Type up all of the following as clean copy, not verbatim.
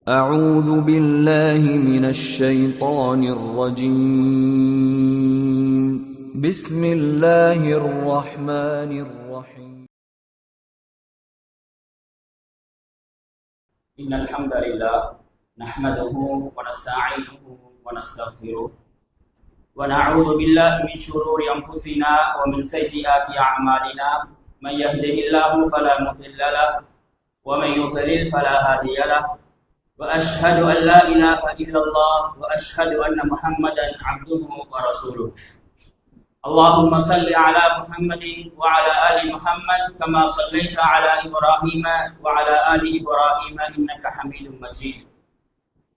أعوذ بالله من الشيطان الرجيم بسم الله الرحمن الرحيم إن الحمد لله نحمده ونستعينه ونستغفره ونعوذ بالله من شرور أنفسنا ومن سيئات أعمالنا من يهده الله فلا مضل له ومن يضلل فلا هادي له وأشهد أن لا إله إلا الله وأشهد أن محمدا عبده ورسوله اللهم صل على محمد وعلى آل محمد كما صليت على إبراهيم وعلى آل إبراهيم إنك حميد مجيد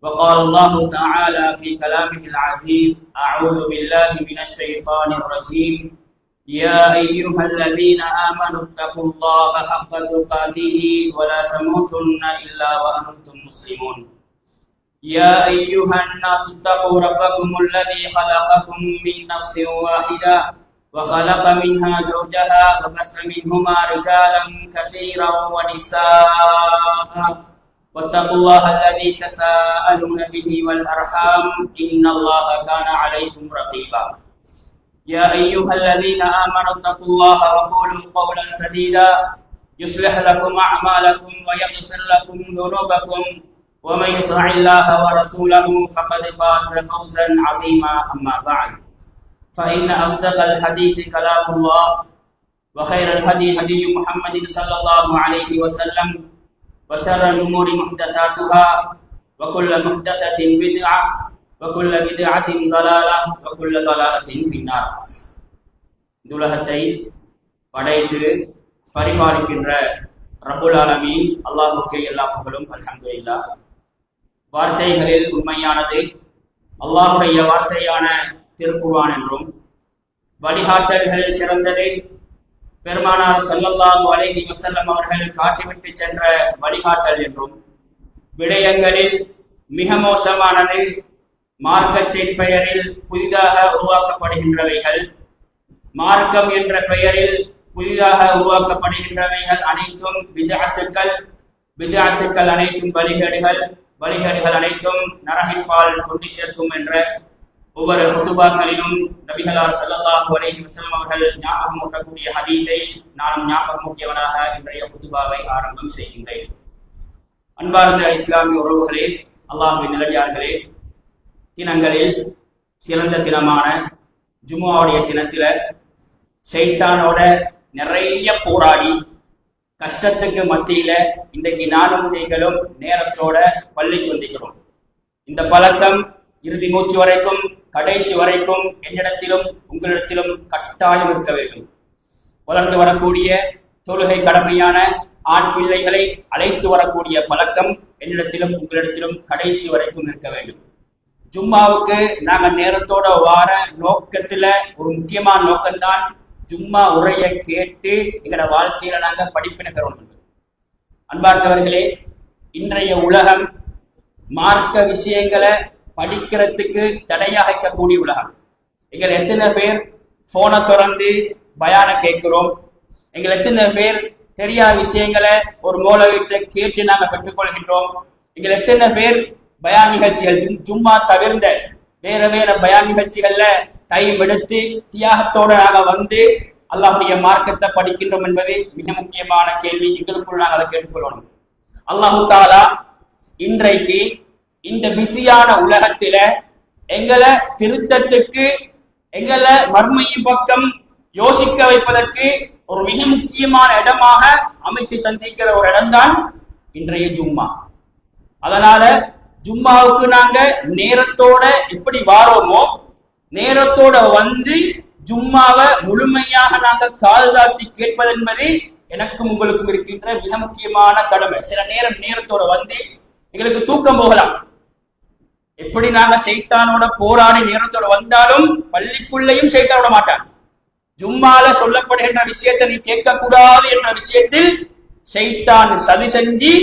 وقال الله تعالى في كلامه العزيز أعوذ بالله من الشيطان الرجيم يا أيها الذين آمنوا اتقوا الله حق تقاته ولا تموتن إلا وأنتم مسلمون يا أيها الناس اتقوا ربكم الذي خلقكم من نفس واحدة وخلق منها زوجها وبث منهما رجالا كثيرا ونساء واتقوا الله الذي تساءلون به والأرحام إن الله كان عليكم رقيبا يا أيها الذين آمنوا اتقوا الله وقولوا قولا سديدا يصلح لكم أعمالكم ويغفر لكم ذنوبكم ومن يطع الله ورسوله فقد فاز فوزا عظيما أما بعد فإن أصدق الحديث كلام الله وخير الهدي هدي محمد صلى الله عليه وسلم وشر الأمور محدثاتها وكل محدثة بدعة وكل بدعة ضلالة وكل ضلالة في النار. துலகத்தை படைத்து பரிபாலிக்கின்ற ரப்புல் ஆலமீன் அல்லாஹ்வுக்கே எல்லா புகழும் அல்ஹம்துலில்லாஹ். வார்த்தைகளில் உண்மையானது அல்லாஹ்வுடைய வார்த்தையான திருக்குர்ஆன் என்றும், வழிகாட்டல்களில் சிறந்தது பெருமானார் ஸல்லல்லாஹு அலைஹி வஸல்லம் அவர்கள் காட்டிவிட்டு சென்ற வழிகாட்டல் என்றும், விடயங்களில் மிக மோசமானது மார்க்கத்தின் பெயரில் புதிதாக உருவாக்கப்படுகின்றவைகள், மார்க்கம் என்ற பெயரில் புதிதாக உருவாக்கப்படுகின்றவைகள் அனைத்தும் பித்அத்துக்கள் அனைத்தும் வழிகேடுகள் அனைத்தும் நரகின்பால் கொண்டு சேர்க்கும் என்ற ஒவ்வொரு ஹுதுபாக்களிலும் நபிகளார் ஸல்லல்லாஹு அலைஹி வஸல்லம் அவர்கள் ஞாபகமூட்டக்கூடிய ஹதீஸை நான் ஞாபகமூட்டியவனாக இன்றைய ஹுதுபாவை ஆரம்பம் செய்கின்றேன். அன்பார்ந்த இஸ்லாமிய உறவுகளே, அல்லாஹ்வின் நல்லடியார்களே, தினங்களில் சிறந்த தினமான ஜும்ஆவுடைய தினத்தில ஷைத்தானோட நிறைய போராடி கஷ்டத்துக்கு மத்தியில இன்றைக்கு நானும் நீங்களும் நேரத்தோட பள்ளிக்கு வந்திருக்கிறோம். இந்த பழக்கம் இறுதி மூச்சு வரைக்கும், கடைசி வரைக்கும் என்னிடத்திலும் உங்களிடத்திலும் கட்டாயம் இருக்க வேண்டும். வளர்ந்து வரக்கூடிய தொழுகை கடமையான ஆண் பிள்ளைகளை அழைத்து வரக்கூடிய பழக்கம் என்னிடத்திலும் உங்களிடத்திலும் கடைசி வரைக்கும் இருக்க வேண்டும். ஜும்மாவுக்கு நாங்க நேரத்தோட வார நோக்கத்துல ஒரு முக்கியமான நோக்கம்தான் ஜும்மா உரைய கேட்டு எங்களோட வாழ்க்கையில நாங்க படிப்பினக்கிறோம். அன்பார்ந்தவர்களே, இன்றைய உலகம் மார்க்க விஷயங்களை படிக்கிறதுக்கு தடையாக இருக்கக்கூடிய உலகம். எங்களை எத்தனை பேர் போனை திறந்து பயான கேட்கிறோம்? எங்களை எத்தனை பேர் தெரியாத விஷயங்களை ஒரு மௌலவிட்ட கேட்டு நாங்க பெற்றுக்கொள்கின்றோம்? எங்களை எத்தனை பேர் பயான் நிகழ்ச்சிகள், ஜும்மா தவிர்ந்த வேற பயான் நிகழ்ச்சிகள்ல டைம் எடுத்து தியாகத்தோட நாங்க வந்து அல்லாஹ்வுடைய மார்க்கத்தை படிக்கின்றோம் என்பது மிக முக்கியமான கேள்வி. எங்களுக்குள் நாங்கள் அதை கேட்டுக்கொள்ளணும். அல்லாஹு தஆலா இன்றைக்கு இந்த பிஸியான உலகத்தில எங்களை திருத்தத்துக்கு, எங்களை மர்மையின் பக்கம் யோசிக்க வைப்பதற்கு ஒரு மிக முக்கியமான இடமாக அமைத்து தந்திருக்கிற ஒரு இடம்தான் இன்றைய ஜும்மா. அதனால ஜும்மாவுக்கு நாங்க நேரத்தோட எப்படி வாரோமோ, நேரத்தோட வந்து ஜும்மாவை முழுமையாக நாங்க காதுதாத்தி கேட்பது என்பது எனக்கும் உங்களுக்கும் இருக்கின்ற மிக முக்கியமான கடமை. சில நேரத்தோட வந்து எங்களுக்கு தூக்கம் போகலாம். எப்படி நாங்க ஷைத்தானோட போராடி நேரத்தோட வந்தாலும் பள்ளிக்குள்ளேயும் ஷைத்தானோட மாட்டான். ஜும்மால சொல்லப்படுகின்ற விஷயத்தை நீ கேட்க கூடாது என்ற விஷயத்தில் ஷைத்தான் சதி செஞ்சு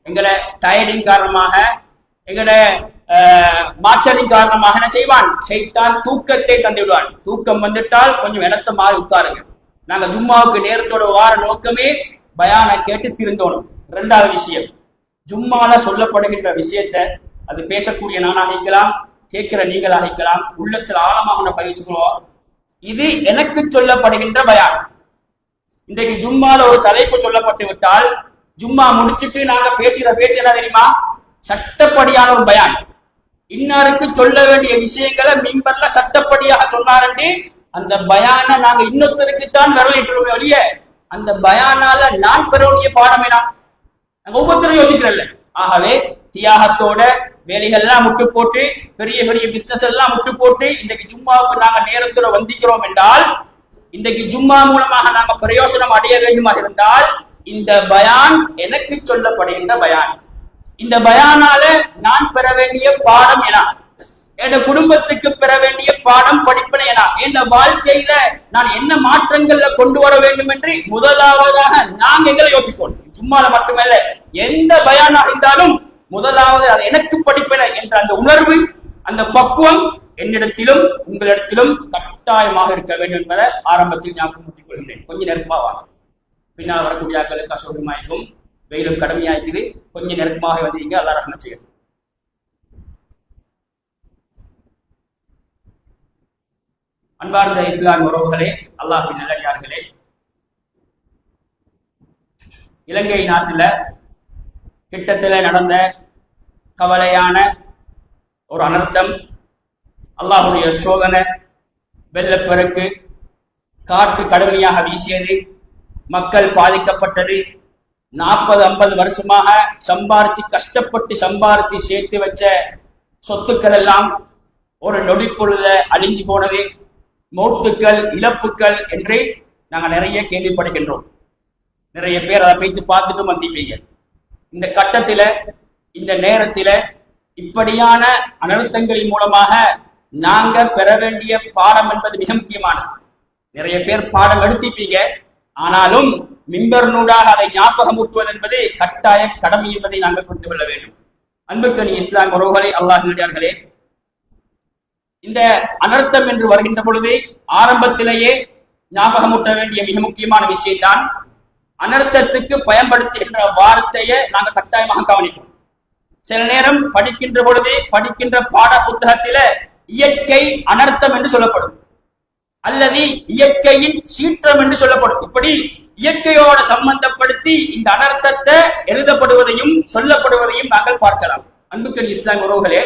எங்களை டயர்டின் காரணமாக, எங்களோட மாற்றலின் காரணமாக என்ன செய்வான்? ஷைத்தான் தூக்கத்தை தந்து விடுவான். தூக்கம் வந்துட்டால் கொஞ்சம் இடத்த மாறி உட்காருங்க. நாங்க ஜும்மாவுக்கு நேரத்தோட வார நோக்கமே பயான கேட்டு திருந்தோணும். இரண்டாவது விஷயம், ஜும்மால சொல்லப்படுகின்ற விஷயத்தை அது பேசக்கூடிய நானாக இருக்கலாம், கேட்கிற நீங்களாக இருக்கலாம், உள்ளத்தில் ஆழமாக பயிற்சிக்கிறோம். இது எனக்கு சொல்லப்படுகின்ற பயான். இன்றைக்கு ஜும்மால ஒரு தலைப்பு சொல்லப்பட்டு விட்டால் ஜும்மா முடிச்சுட்டு நாங்க பேசுகிற பேச்சு என்ன தெரியுமா? சட்டப்படியான ஒரு பயான். இன்னாருக்கு சொல்ல வேண்டிய விஷயங்களை மிம்பர்ல சட்டப்படியாக சொன்னாரண்டி அந்த பயான நாங்க இன்னொருத்தருக்குத்தான் வரவேற்றுவோம் வெளிய. அந்த பயானால நான் பெற வேண்டிய பாடம் என்ன? நாங்க ஒவ்வொருத்தரும் யோசிக்கிறல்ல. ஆகவே தியாகத்தோட வேலைகள்லாம் முட்டு போட்டு பெரிய பெரிய பிசினஸ் எல்லாம் முட்டு போட்டு இன்றைக்கு ஜும்மாவுக்கு நாங்க நேரத்தோட வந்திக்கிறோம் என்றால், இன்றைக்கு ஜும்மா மூலமாக நாங்க பிரயோசனம் அடைய வேண்டுமாக இருந்தால் இந்த பயான் எனக்கு சொல்லப்படுகின்ற பயான். இந்த பயானால நான் பெற வேண்டிய பாடம் என, என் குடும்பத்துக்கு பெற வேண்டிய பாடம் படிப்பினை என, என் வாழ்க்கையில நான் என்ன மாற்றங்கள்ல கொண்டு வர வேண்டும் என்று முதலாவதாக நாங்க எங்களை யோசிப்போம். சும்மால மட்டுமல்ல, எந்த பயானாக இருந்தாலும் முதலாவது அது எனக்கு படிப்பினை என்ற அந்த உணர்வு, அந்த பக்குவம் என்னிடத்திலும் உங்களிடத்திலும் கட்டாயமாக இருக்க வேண்டும் என்பதை ஆரம்பத்தில் ஞாபகப்படுத்திக் கொள்கிறேன். கொஞ்சம் நெருக்கமா வாங்க, பின்னால் வரக்கூடிய ஆட்களுக்கு அசௌகரியமாயிருக்கும், வெயிலும் கடுமையாயிருக்குது, கொஞ்சம் நெருக்கமாக வந்தீங்க. அல்லாஹ் ரஹ்மத் செய்யட்டும். அன்பார்ந்த இஸ்லாம் உறவுகளே, அல்லாஹ்வின் நல்லடியார்களே, இலங்கை நாட்டில் கிட்டத்தில் நடந்த கவலையான ஒரு அனர்த்தம், அல்லாஹுடைய சோதனை, வெள்ளப்பெருக்கு, காற்று கடுமையாக வீசியது, மக்கள் பாதிக்கப்பட்டது. 40-50 வருஷமாக கஷ்டப்பட்டு சம்பாரித்து சேர்த்து வச்ச சொத்துக்கள் எல்லாம் ஒரு நொடிப்பொழுத அழிஞ்சு போனது. மௌத்துக்கள், இழப்புக்கள் என்று நாங்கள் நிறைய கேள்விப்படுகின்றோம். நிறைய பேர் அதை வைத்து பார்த்துட்டு வந்திப்பீங்க. இந்த கட்டத்தில, இந்த நேரத்தில இப்படியான அனர்த்தங்களின் மூலமாக நாங்க பெற வேண்டிய பாடம் என்பது மிக முக்கியமானது. நிறைய பேர் பாடம் எடுத்திப்பீங்க, ஆனாலும் மிம்பர்னூடாக அதை ஞாபகமூட்டுவது என்பது கட்டாய கடமை என்பதை நாங்கள் புரிந்து கொள்ள வேண்டும். அன்புக்கணி இஸ்லாம் உறவுகளே, அல்லாஹ்வினடியார்களே, இந்த அனர்த்தம் என்று வருகின்ற பொழுது ஆரம்பத்திலேயே ஞாபகமூட்ட வேண்டிய மிக முக்கியமான விஷயம்தான் அனர்த்தத்துக்கு பயன்படுத்துகின்ற வார்த்தையை நாங்கள் கட்டாயமாக கவனிப்போம். சில நேரம் படிக்கின்ற பொழுது படிக்கின்ற பாட புத்தகத்தில இயற்கை அனர்த்தம் என்று சொல்லப்படும், அல்லது இயற்கையின் சீற்றம் என்று சொல்லப்படும். இப்படி இயற்கையோடு சம்பந்தப்படுத்தி இந்த அனர்த்தத்தை எழுதப்படுவதையும் சொல்லப்படுவதையும் நாங்கள் பார்க்கலாம். அன்புக்கணி இஸ்லாம் உறவுகளே,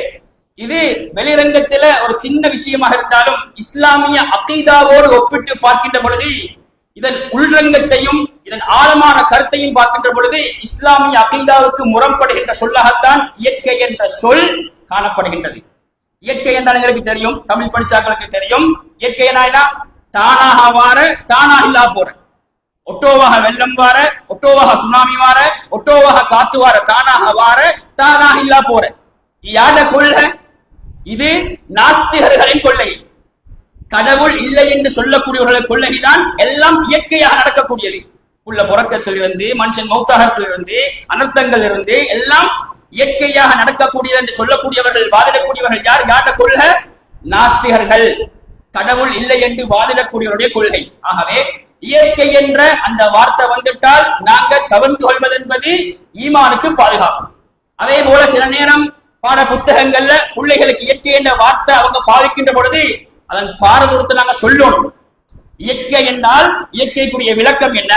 இது வெளிரங்கத்தில ஒரு சின்ன விஷயமாக இருந்தாலும் இஸ்லாமிய அகீதாவோடு ஒப்பிட்டு பார்க்கின்ற பொழுது, இதன் உள்ரங்கத்தையும் இதன் ஆழமான கருத்தையும் பார்க்கின்ற பொழுது இஸ்லாமிய அகீதாவுக்கு முரண்படுகின்ற சொல்லாகத்தான் இயற்கை என்ற சொல் காணப்படுகின்றது. இயற்கை என்றால் எங்களுக்கு தெரியும், தமிழ் படிச்சாக்களுக்கு தெரியும். இயற்கை என்ன? தானாக வார, தானாக இல்லா போற. ஒட்டோவாக வெள்ளம் வார, ஒட்டோவாக சுனாமி வார, ஒட்டோவாக காத்து வார, தானாக வார, தானாக இல்லா போற. யாத கொள்கை இது? நாஸ்திகர்களின் கொள்கை. கடவுள் இல்லை என்று சொல்லக்கூடியவர்களை கொள்கைதான் எல்லாம் இயற்கையாக நடக்கக்கூடியது. உள்ள புறக்கத்திலிருந்து, மனுஷன் மௌத்தாகத்திலிருந்து, அனர்த்தங்கள் இருந்து எல்லாம் இயற்கையாக நடக்கக்கூடியது என்று சொல்லக்கூடியவர்கள், வாதிடக்கூடியவர்கள் யார்? யாத கொள்கை? நாஸ்திகர்கள். கடவுள் இல்லை என்று வாதிடக்கூடியவருடைய கொள்கை. ஆகவே இயற்கை என்ற அந்த வார்த்தை வந்துட்டால் நாங்கள் கவர்ந்து கொள்வது என்பது ஈமானுக்கு பாதுகாப்பு. அதே போல சில நேரம் பாட புத்தகங்கள்ல பிள்ளைகளுக்கு இயற்கை என்ற வார்த்தை அவங்க பாதிக்கின்ற பொழுது அதன் பாரதூரத்தை நாங்க சொல்லணும். இயற்கை என்றால் இயற்கைக்குரிய விளக்கம் என்ன?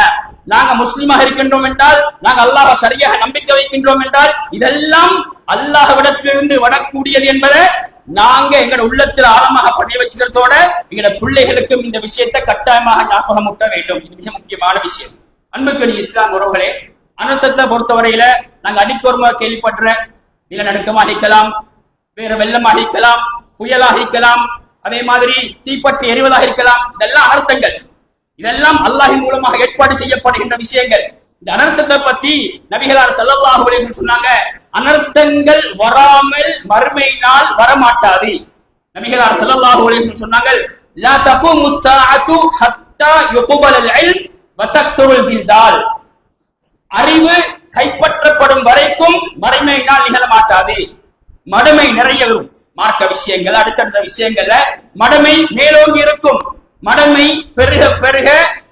நாங்க முஸ்லிமாக இருக்கின்றோம் என்றால், நாங்க அல்லாஹ் சரியாக நம்பிக்கை வைக்கின்றோம் என்றால், இதெல்லாம் அல்லாஹ்விடத்திலிருந்து வரக்கூடியது என்பதை நாங்க எங்களோட உள்ளத்தில் ஆழமாக பதிய வச்சுக்கிறதோட எங்களோட பிள்ளைகளுக்கும் இந்த விஷயத்தை கட்டாயமாக ஞாபகமூட்ட வேண்டும். இது மிக முக்கியமான விஷயம். அன்புக்கணி இஸ்லாம் உறவுகளே, அனர்த்தத்தை பொறுத்தவரையில நாங்க அடிக்கொருமா கேள்விப்படுற நிலநடுக்கமாக இருக்கலாம், வேற வெள்ளமாக இருக்கலாம், புயலாக இருக்கலாம், அதே மாதிரி தீப்பற்றி எரிவதாக இருக்கலாம். இதெல்லாம் அனர்த்தங்கள். இதெல்லாம் அல்லாஹின் மூலமாக ஏற்பாடு செய்யப்படுகின்ற விஷயங்கள். இந்த அனர்த்தத்தை பத்தி நபிகளார் ஸல்லல்லாஹு அலைஹி வஸல்லம் சொன்னாங்க, அனர்த்தங்கள் வராமல் மறுமை நாள் வரமாட்டாது. நபிகளார் ஸல்லல்லாஹு அலைஹி வஸல்லம் சொன்னாங்க, லா தகுமு ஸாஅத்து ஹத்தா யுக்பலல் இல்ம் வ தக்துருல் ஜில்சால். அறிவு கைப்பற்றப்படும் வரைக்கும் மறுமை நாள் நிகழ மாட்டாது. மடமை நிறைய வரும். மார்க்க விஷயங்கள், அடுத்தடுத்த விஷயங்கள்ல மடமை மேலோங்கி இருக்கும். மடமை பெருக பெருக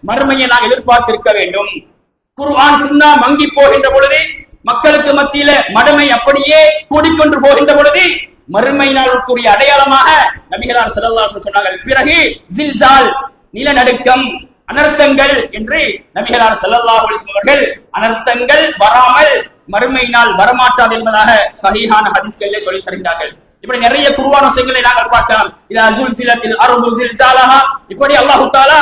மறுமையை நாம் எதிர்பார்த்திருக்க வேண்டும். குர்ஆன் சுன்னா மங்கி போகின்ற பொழுது மக்களுக்கு மத்தியில மடமை அப்படியே கூடிக்கொண்டு போகின்ற பொழுது மறுமை நாளுக்குரிய அடையாளமாக நபிகளார் ஸல்லல்லாஹு அலைஹி வஸல்லம் சொன்னார்கள். பிறகு ஜில்சால், நிலநடுக்கம், அனர்த்தங்கள் என்று நபிகளார் ஸல்லல்லாஹு அலைஹி வஸல்லம் அவர்கள் அனர்த்தங்கள் வராமல் மறுமை நாள் வரமாட்டாது என்பதாக சஹீஹான ஹதீஸ்களிலே சொல்லித் தருகிறார்கள். இப்படி நிறைய குர்ஆன் வசனங்களை நாங்கள் பார்க்கலாம். இதா ஸுல்ஸிலத்தில் அர்து ஸில்ஸாலஹா, இப்படி அல்லாஹ் தஆலா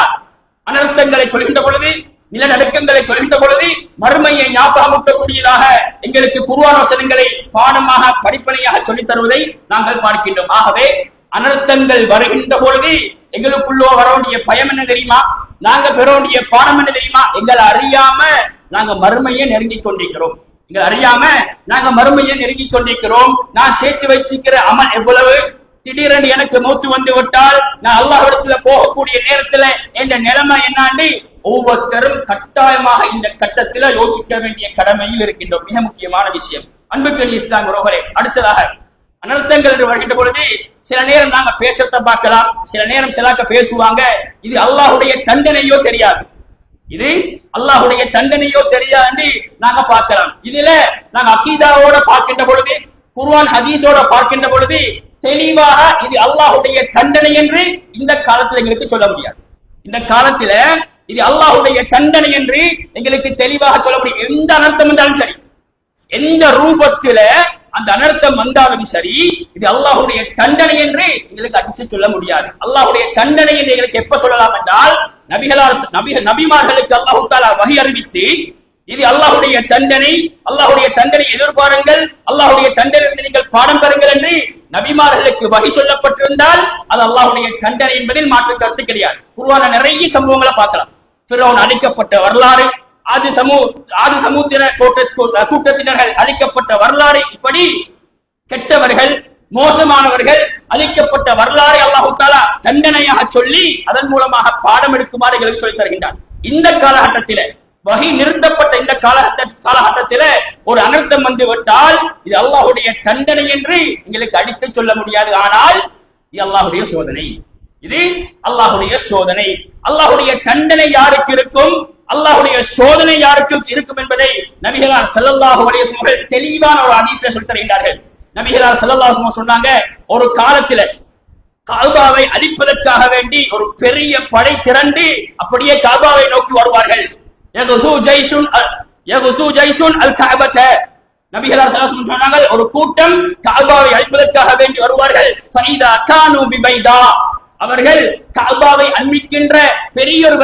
அனர்த்தங்களை சொல்கின்ற பொழுது, நிலநடுக்கங்களை சொல்கின்ற பொழுது மறுமையை ஞாபகமூட்டக்கூடியதாக எங்களுக்கு குர்ஆன் வசனங்களை பாடமாக படிப்பனையாக சொல்லித் தருவதை நாங்கள் பார்க்கின்றோம். ஆகவே அனர்த்தங்கள் வருகின்ற பொழுது எங்களுக்குள்ளோ வர வேண்டிய பயம் என்ன தெரியுமா? நாங்க பெற வேண்டிய பாடம் என்ன தெரியுமா? எங்களை அறியாம நாங்க மறுமையை நெருங்கிக் கொண்டிருக்கிறோம். எங்களை அறியாம நாங்க மறுமையை நெருங்கிக் கொண்டிருக்கிறோம். நான் சேர்த்து வச்சிருக்கிற அமல் எவ்வளவு? திடீரென்று எனக்கு மௌத்து வந்து விட்டால் நான் அல்லாஹ்விடத்துல போகக்கூடிய நேரத்துல என்ற நிலைமை என்னாண்டு ஒவ்வொருத்தரும் கட்டாயமாக இந்த கட்டத்துல யோசிக்க வேண்டிய கடமையில் இருக்கின்றோம். மிக முக்கியமான விஷயம். அன்புக்குரிய இஸ்லாம் உறவுகளே, அடுத்ததாக அனர்த்தங்கள் என்று வருகின்ற பொழுது சில நேரம் நாங்க பேசத்தை பார்க்கலாம், சில நேரம் சிலாக்க பேசுவாங்க. இது அல்லாஹுடைய தண்டனையோ தெரியாது, இது அல்லாஹுடைய தண்டனையோ தெரியாது நாங்க பார்க்கலாம். இதுல நாங்க அகீதாவோட பார்க்கின்ற பொழுது, குர்ஆன் ஹதீஸோட பார்க்கின்ற பொழுது தெளிவாக இது அல்லாஹுடைய தண்டனை என்று இந்த காலத்துல எங்களுக்கு சொல்ல முடியாது. இந்த காலத்துல இது அல்லாஹுடைய தண்டனை என்று எங்களுக்கு தெளிவாக சொல்ல முடியும். எந்த அனர்த்தம் வந்தாலும் சரி, எந்த ரூபத்துல அந்த அனர்த்தம் வந்தாலும் சரி, இது அல்லாஹுடைய தண்டனை என்று எங்களுக்கு அடிச்சு சொல்ல முடியாது. அல்லாஹுடைய தண்டனை என்று எங்களுக்கு எப்ப சொல்லலாம் என்றால், நபிமார்களுக்கு அல்லாஹு தஆலா வஹி அறிவித்து இது அல்லாஹுடைய தண்டனை, அல்லாஹுடைய தண்டனை எதிர்பாருங்கள், அல்லாஹுடைய தண்டனை நீங்கள் பாடம் பெறுங்கள் என்று நபிமார்களுக்கு வஹி சொல்லப்பட்டிருந்தால் அது அல்லாஹுடைய தண்டனை என்பதில் மாற்று கருத்து கிடையாது. குர்ஆன்ல நிறைய சம்பவங்களை பார்க்கலாம். ஃபிரௌன் அழிக்கப்பட்ட வரலாறு, ஆதி சமுத்திர கூட்டத்தினர்கள் அழிக்கப்பட்ட வரலாறு, இப்படி கெட்டவர்கள் மோசமானவர்கள் அழிக்கப்பட்ட வரலாறை அல்லாஹு தஆலா தண்டனையாக சொல்லி அதன் மூலமாக பாடம் எடுக்குமாறு எங்களுக்கு சொல்லித் தருகின்றார். இந்த காலகட்டத்தில வஹி நிறுத்தப்பட்ட இந்த காலகட்டத்தில ஒரு அனர்த்தம் வந்து விட்டால் இது அல்லாஹுடைய தண்டனை என்று எங்களுக்கு அடித்து சொல்ல முடியாது. ஆனால் இது அல்லாஹுடைய சோதனை, இது அல்லாஹுடைய சோதனை. அல்லாஹுடைய தண்டனை யாருக்கு இருக்கும், அல்லாஹுடைய சோதனை யாருக்கு இருக்கும் என்பதை நபிகளார் ஸல்லல்லாஹு அலைஹி வஸல்லம் தெளிவான ஒரு ஹதீஸ்ல சொல்லித் தருகின்றார்கள். நபிகளார் ஸல்லல்லாஹு அலைஹி வஸல்லம் சொன்னாங்க, ஒரு காலத்தில கஅபாவை அழிப்பதற்காக வேண்டி ஒரு பெரிய படை திரண்டு அப்படியே கஅபாவை நோக்கி வருவார்கள். யகுசு ஜைசுன் அல் கஅபத, நபிகளார் ஸல்லல்லாஹு அலைஹி வஸல்லம் சொன்னாங்க, ஒரு கூட்டம் கஅபாவை அழிப்பதற்காக வேண்டி வருவார்கள். ஃபைதா கானு பிபைதா, அவர்கள் கஅபாவை அண்மிக்கின்ற பெரிய ஒரு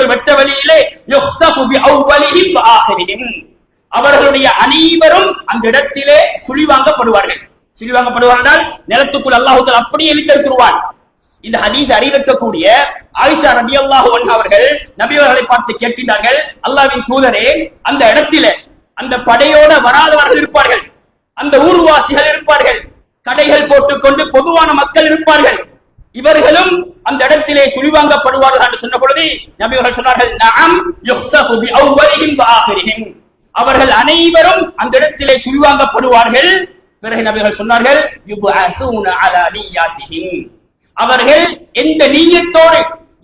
வெட்ட வழியிலே யுக்ஸபு பிஅவ்வலிஹிம் வ ஆகிரிஹிம், அவர்களுடைய அனைவரும் அந்த இடத்திலே சுழிவாங்கப்படுவார்கள். சுழிவாங்கப்படுவார்கள் நிலத்துக்குள் அல்லாஹ் தஆலா அப்படியே இழுத்தெடுத்துருவான். இந்த ஹதீஸ் அறிவிக்கக்கூடிய ஆயிஷா ரலியல்லாஹு அன்ஹா அவர்கள் நபி அவர்களை பார்த்து கேட்கிறார்கள், அல்லாஹ்வின் தூதரே, அந்த இடத்திலே அந்த படையோட வராதவர்கள் இருப்பார்கள், அந்த ஊர்வாசிகள் இருப்பார்கள், கடைகள் போட்டுக்கொண்டு பொதுவான மக்கள் இருப்பார்கள், இவர்களும் அந்த இடத்திலே சுழிவாங்கப்படுவார்கள் என்று சொன்ன பொழுது நபி அவர்கள் சொன்னார்கள், நஅம் யுக்ஸபு பிஅவ்வலிஹிம் வ ஆகிரிஹிம், அவர்கள் அனைவரும் அந்த இடத்திலே சுழிவாங்கப்படுவார்கள். பிறகு நபி அவர்கள் சொன்னார்கள், யுபஅஸூன அலா நிய்யாத்திஹிம், அவர்கள் எந்த நீயத்தோடு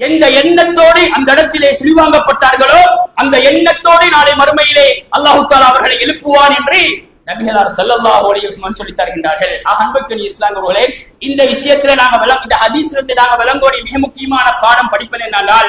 எந்த எண்ணத்தோடு அந்த இடத்திலே சுழிவாங்கப்பட்டார்களோ அந்த எண்ணத்தோடு நாளை மறுமையிலே அல்லாஹ் தஆலா அவர்களை எழுப்புவான் என்று நபிகளார் ஸல்லல்லாஹு அலைஹி வஸல்லம் சொல்லித் தருகின்றார்கள். அன்புக்குரிய இஸ்லாமியர்களே, இந்த விஷயத்துல இந்த ஹதீஸிலிருந்து நாங்க விளங்கக்கூடிய மிக முக்கியமான பாடம் படிப்பது என்னன்னா,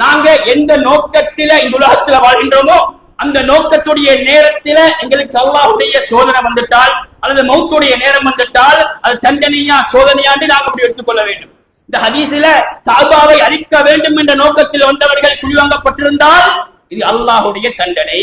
நாங்க எந்த நோக்கத்தில இந்த உலகத்துல வாழ்கின்றோமோ அந்த நோக்கத்துடைய நேரத்தில எங்களுக்கு அல்லாஹ்வுடைய சோதனை வந்துட்டால் அல்லது மௌத்துடைய நேரம் வந்துட்டால் அது தண்டனையா சோதனையாண்டு நாங்கள் அப்படி எடுத்துக்கொள்ள வேண்டும். இந்த ஹதீஸில கஅபாவை அழிக்க வேண்டும் என்ற நோக்கத்தில் வந்தவர்கள் சுழிவாங்கப்பட்டிருந்தால் இது அல்லாஹ்வுடைய தண்டனை.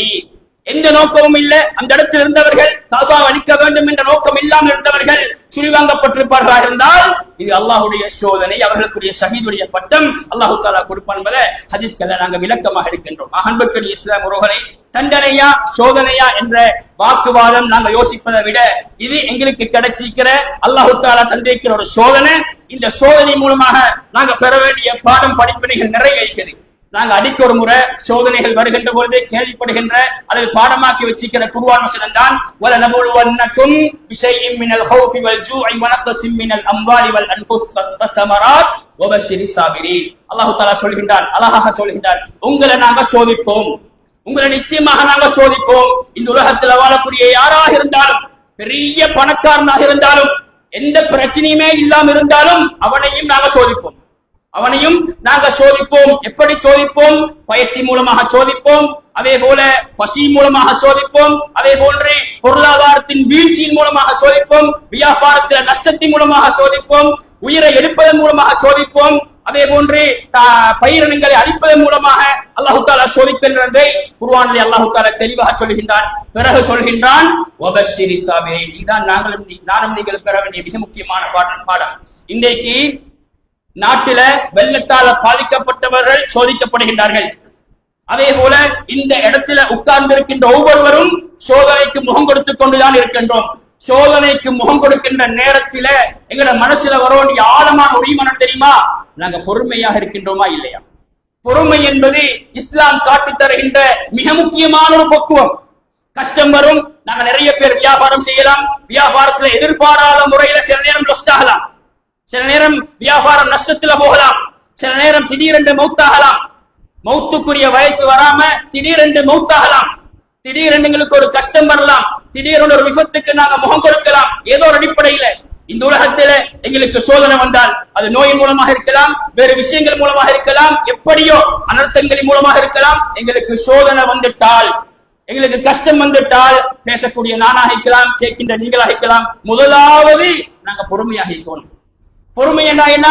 எந்த நோக்கமும் இல்ல, அந்த இடத்தில் இருந்தவர்கள் கஅபாவை அழிக்க வேண்டும் என்ற நோக்கம் இல்லாமல் இருந்தவர்கள் சுழிவாங்கப்பட்டிருப்பார்களா இருந்தால் இது அல்லாஹ்வுடைய சோதனை, அவர்களுக்குரிய ஷஹீதுடைய பட்டம் அல்லாஹ் தஆலா கொடுப்பான் என்பதை ஹதீஸ்களை நாங்கள் விளக்கமாக இருக்கின்றோம். அன்புக்குரிய இஸ்லாம் உறவுகளே, தண்டனையா சோதனையா என்ற வாக்குவாதம் நாங்க யோசிப்பதை விட இது எங்களுக்கு கிடைச்சிருக்கிற அல்லாஹ் தஆலா தந்திருக்கிற ஒரு சோதனை. இந்த சோதனை மூலமாக நாங்க பெற வேண்டிய பாடம் படிப்பினைகள் நிறைய இருக்குது. நாங்க அடிக்க ஒரு முறை சோதனைகள் வருகின்ற பொழுது கேள்விப்படுகின்ற அல்லது பாடமாக்கி வச்சிருக்கிற குர்ஆன் வசனம் தான், வல நபுலுவன்னக்கும் பிஷைஇம் மினல் ஹௌஃபி வல் ஜூஇ வ நக்ஸிம் மினல் அம்வாலி வல் அன்ஃபுஸ் வஸ்ஸமராத் வபஷிரிஸ் சாபிரீன். அல்லாஹ் தஆலா சொல்கின்றான், அழகாக சொல்கின்றான், உங்களை நாங்க சோதிப்போம். உங்களை நிச்சயமாக நாங்க சோதிப்போம். இந்த உலகத்துல வாழக்கூடிய யாராக இருந்தாலும், பெரிய பணக்காரனாக இருந்தாலும், எந்த பிரச்சனையுமே இல்லாம இருந்தாலும் அவனையும் நாங்க சோதிப்போம். அவனையும் நாங்க சோதிப்போம். எப்படி சோதிப்போம்? பயத்தின் மூலமாக சோதிப்போம். அதே போல பசி மூலமாக சோதிப்போம். அதே போன்று பொருளாதாரத்தின் வீழ்ச்சியின் மூலமாக சோதிப்போம். வியாபாரத்தில் நஷ்டத்தின் மூலமாக சோதிப்போம். உயிரை எடுப்பதன் மூலமாக சோதிப்போம். அதே போன்று பயிரினங்களை அழிப்பதன் மூலமாக அல்லாஹு தாலா சோதிக்கின்றதை குர்ஆனிலே அல்லாஹு தாலா தெளிவாக சொல்கின்றான். பிறகு சொல்கின்றான், வபஷிரி சாபிரீன். இதுதான் நானும் நீங்கள் பெற வேண்டிய மிக முக்கியமான பாடம். இன்றைக்கு நாட்டில வெள்ளத்தால பாதிக்கப்பட்டவர்கள் சோதிக்கப்படுகின்றார்கள். அதே போல இந்த இடத்துல உட்கார்ந்திருக்கின்ற ஒவ்வொருவரும் சோதனைக்கு முகம் கொடுத்துக் கொண்டுதான் இருக்கின்றோம். சோதனைக்கு முகம் கொடுக்கின்ற நேரத்தில எங்களோட மனசுல வர வேண்டிய ஆழமான ஒரு ஈமான் தெரியுமா? நாங்க பொறுமையாக இருக்கின்றோமா இல்லையா? பொறுமை என்பது இஸ்லாம் காட்டி தருகின்ற மிக முக்கியமான ஒரு பக்குவம். கஷ்டம் வரும். நாங்க நிறைய பேர் வியாபாரம் செய்யலாம். வியாபாரத்துல எதிர்பாராத முறையில சில நேரம் லொஸ்ட் ஆகலாம். சில நேரம் வியாபாரம் நஷ்டத்துல போகலாம். சில நேரம் திடீரென்று மௌத்தாகலாம். மௌத்துக்குரிய வயசு வராம திடீரென்று மௌத்தாகலாம். திடீரென்று எங்களுக்கு ஒரு கஷ்டம் வரலாம். திடீரென்று ஒரு விபத்துக்கு நாங்க முகம் கொடுக்கலாம். ஏதோ ஒரு அடிப்படையில இந்த உலகத்தில எங்களுக்கு சோதனை வந்தால் அது நோயின் மூலமாக இருக்கலாம், வேறு விஷயங்கள் மூலமாக இருக்கலாம், எப்படியோ அனர்த்தங்களின் மூலமாக இருக்கலாம். எங்களுக்கு சோதனை வந்துட்டால், எங்களுக்கு கஷ்டம் வந்துட்டால், பேசக்கூடிய நானாக இருக்கலாம், கேட்கின்ற நீங்களாக இருக்கலாம், முதலாவது நாங்க பொறுமையாக இருக்கணும். பொறுமை என்ன?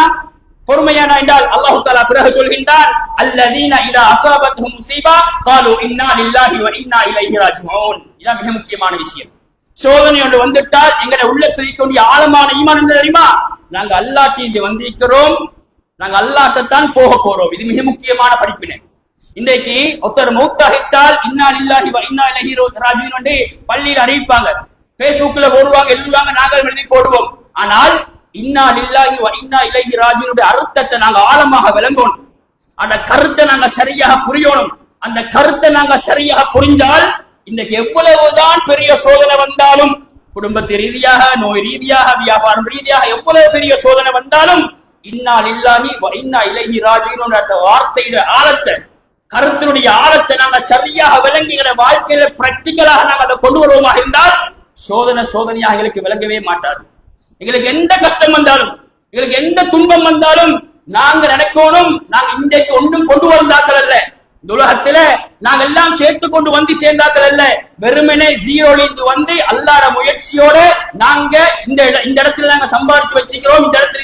பொறுமையான என்றால் அல்லாஹு தஆலா பிறகு சொல்கின்றான், அல்லதீன இதா அஸாபத்துஹும் முஸீபா காலு இன்னா லில்லாஹி வ இன்னா இலைஹி ராஜிஊன். இது மிக முக்கியமான விஷயம். சோதனை ஒன்று வந்துட்டால் எங்களுடைய உள்ளத்தில் இருக்கக்கூடிய ஆழமான ஈமான் என்ன தெரியுமா? நாங்க அல்லாஹ்க்கு இங்க வந்திருக்கிறோம், நாங்க அல்லாஹ்தான் போக போறோம். இது மிக முக்கியமான படிப்பினை. இன்றைக்கு ஒருத்தர் மௌத்தாகிட்டால் இன்னா லில்லாஹி வ இன்னா இலைஹி ராஜிஊன் என்று பள்ளியில் அறிவிப்பாங்க, பேஸ்புக்ல போடுவாங்க, எழுதுவாங்க, நாங்கள் எழுதி போடுவோம். ஆனால் இன்னா லில்லாஹி வ இன்னா இலைஹி ராஜிஊனுடைய அர்த்தத்தை நாங்க ஆழமாக விளங்கணும். அந்த கருத்தை நாங்க சரியாக புரியணும். அந்த கருத்தை நாங்க சரியாக புரிஞ்சால் இன்னைக்கு எவ்வளவுதான் பெரிய சோதனை வந்தாலும், குடும்பத்து ரீதியாக, நோய் ரீதியாக, வியாபாரம் ரீதியாக எவ்வளவு பெரிய சோதனை வந்தாலும் இன்னா லில்லாஹி வ இன்னா இலைஹி ராஜிஊன் என்ற வார்த்தையுடைய ஆழத்தை, கருத்தினுடைய ஆழத்தை நாங்க சரியாக விளங்குகிற வாழ்க்கையில பிராக்டிக்கலாக நாங்க அதை கொண்டு வருவோமாக இருந்தால் சோதனையாக எங்களுக்கு விளங்கவே மாட்டாது. எங்களுக்கு எந்த கஷ்டம் வந்தாலும், எங்களுக்கு எந்த துன்பம் வந்தாலும் நாங்க நினைக்கணும், நாங்க இன்றைக்கு ஒன்றும் கொண்டு வந்தாக்கள் அல்ல, இந்த உலகத்துல நாங்க எல்லாம் சேர்த்து கொண்டு வந்து சேர்ந்தாக்கள் அல்ல, வெறுமனே ஜீரோலிந்து வந்து அல்லாஹ்வுடைய முயற்சியோட நாங்க இந்த இடத்துல நாங்க சம்பாதிச்சு வச்சுக்கிறோம், இந்த இடத்துல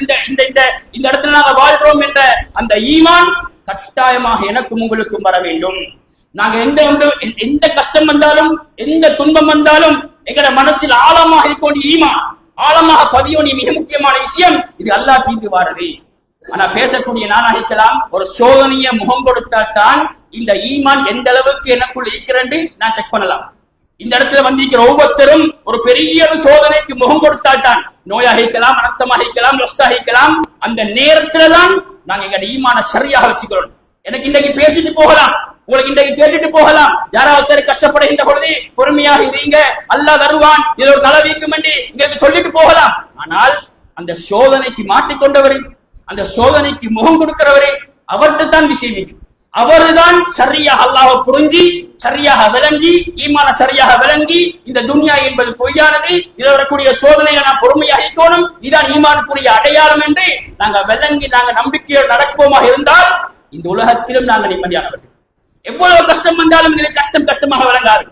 இந்த இடத்துல நாங்க வாழ்றோம் என்ற அந்த ஈமான் கட்டாயமாக எனக்கும் உங்களுக்கும் வர வேண்டும். நாங்க எந்த கஷ்டம் வந்தாலும், எந்த துன்பம் வந்தாலும் எங்கட மனசில் ஆழமாக இருக்கக்கூடிய ஈமான், ஆழமாக பதியோனி மிக முக்கியமான விஷயம். இது அல்லாஹ் தீர்த்து வாரது. ஆனா பேசக்கூடிய நானாகிக்கலாம், ஒரு சோதனையை முகம் கொடுத்தால் தான் இந்த ஈமான் எந்த அளவுக்கு எனக்குள்ள இருக்கிறது நான் செக் பண்ணலாம். இந்த இடத்துல வந்திருக்கிற ஒவ்வொருத்தரும் ஒரு பெரிய சோதனைக்கு முகம் கொடுத்தால் தான், நோயாக இருக்கலாம், அனர்த்தமாக இருக்கலாம், லொஸ்டாக இருக்கலாம், அந்த நேரத்துல தான் நாங்க எங்க ஈமான சரியாக வச்சுக்கிறோம். எனக்கு இன்றைக்கு பேசிட்டு போகலாம், உங்களுக்கு இன்றைக்கு கேட்டுட்டு போகலாம், யாராவது கஷ்டப்படுகின்ற பொழுது பொறுமையாக இருங்க, அல்லாஹ் தருவான், இது ஒரு தலை வீக்கும் என்று இங்களுக்கு சொல்லிட்டு போகலாம். ஆனால் அந்த சோதனைக்கு மாட்டிக்கொண்டவரை, அந்த சோதனைக்கு முகம் கொடுக்கிறவரே அவர்கிட்ட தான் விஷயம். அவர்தான் சரியாக அல்லாஹ்வை புரிஞ்சு, சரியாக விளங்கி, ஈமான சரியாக விளங்கி, இந்த துன்யா என்பது பொய்யானது, இதில் வரக்கூடிய சோதனையை நான் பொறுமையாக இருக்கணும், இதான் ஈமானுக்குரிய அடையாளம் என்று நாங்க விளங்கி நாங்க நம்பிக்கையோடு நடப்போமாக இருந்தால் இந்த உலகத்திலும் நாங்க நிம்மதியானவர்கள். எவ்வளவு கஷ்டம் வந்தாலும் எங்களுக்கு கஷ்டமாக விளங்காது.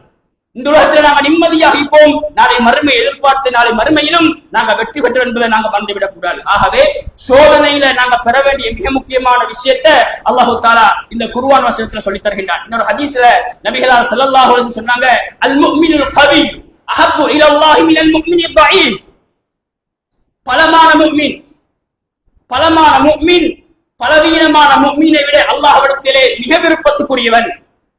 இந்த உலகத்தில் நாங்க நிம்மதியாக இருப்போம், நாளை மறுமை எதிர்பார்த்து நாளை மறுமையிலும் நாங்க வெற்றி பெற்றோம் என்பதை நாங்க மறந்துவிடக் கூடாது. ஆகவே சோதனையில நாங்க பெற வேண்டிய மிக முக்கியமான விஷயத்தை அல்லாஹு தஆலா இந்த குர்ஆன் வசனத்துல சொல்லி தருகின்றான். இன்னொரு ஹதீஸ்ல நபிகளார் ஸல்லல்லாஹு அலைஹி வஸல்லம் சொன்னாங்க, அல் முஃமினுல் கவி அஹப்பு இலல்லாஹி மினல் முஃமினில் தஈஃப். பலமான முஃமின் பலவீனமான முஃமினை விட அல்லாஹ்விடத்திலே மிக விருப்பத்துக்குரியவன்.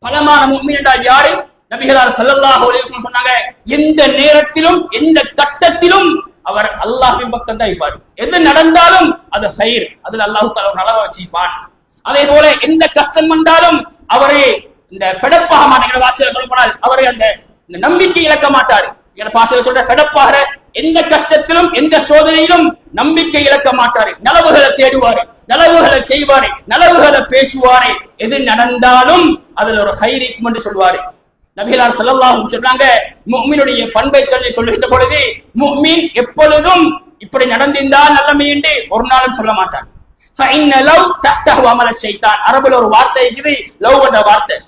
பலமான முஃமின் என்றால் யாரு? நபிகளார் ஸல்லல்லாஹு அலைஹி வஸல்லம் சொன்னாங்க, எந்த நேரத்திலும் எந்த கட்டத்திலும் அவர் அல்லாஹ்வின் பக்கம் தான் இருப்பார். எது நடந்தாலும் அது ஹைர், அதுல அல்லாஹ் தஆலா ஒரு நலவை வச்சிருப்பான். அதே போல எந்த கஷ்டம் வந்தாலும் அவரே இந்த பெடப்பாக மாட்டாங்க. வாசியில சொல்ல போனால் அவரை அந்த நம்பிக்கை இழக்க மாட்டார். பாசையில சொல்ற பெடப்பாக எந்த கஷ்டத்திலும் எந்த சோதனையிலும் நம்பிக்கை இழக்க மாட்டாரு. நலவுகளை தேடுவாரு, நலவுகளை செய்வாரு, நலவுகளை பேசுவாரு. எது நடந்தாலும் அதுல ஒரு ஹைர் இருக்கும் என்று சொல்வாரு. நபிகளார் ஸல்லல்லாஹு அலைஹி வஸல்லம் சொல்றாங்க, முஃமினுடைய பண்பை சொல்லி சொல்லுகின்ற பொழுது முஃமின் எப்பொழுதும் இப்படி நடந்திருந்தால் நல்லமை என்று ஒரு நாளும் சொல்ல மாட்டான். ஃபஇன்ன லவ் தஹ்தஹு அமல ஷைத்தான். அரபுல ஒரு வார்த்தை இருக்குது, லவ் என்ற வார்த்தை.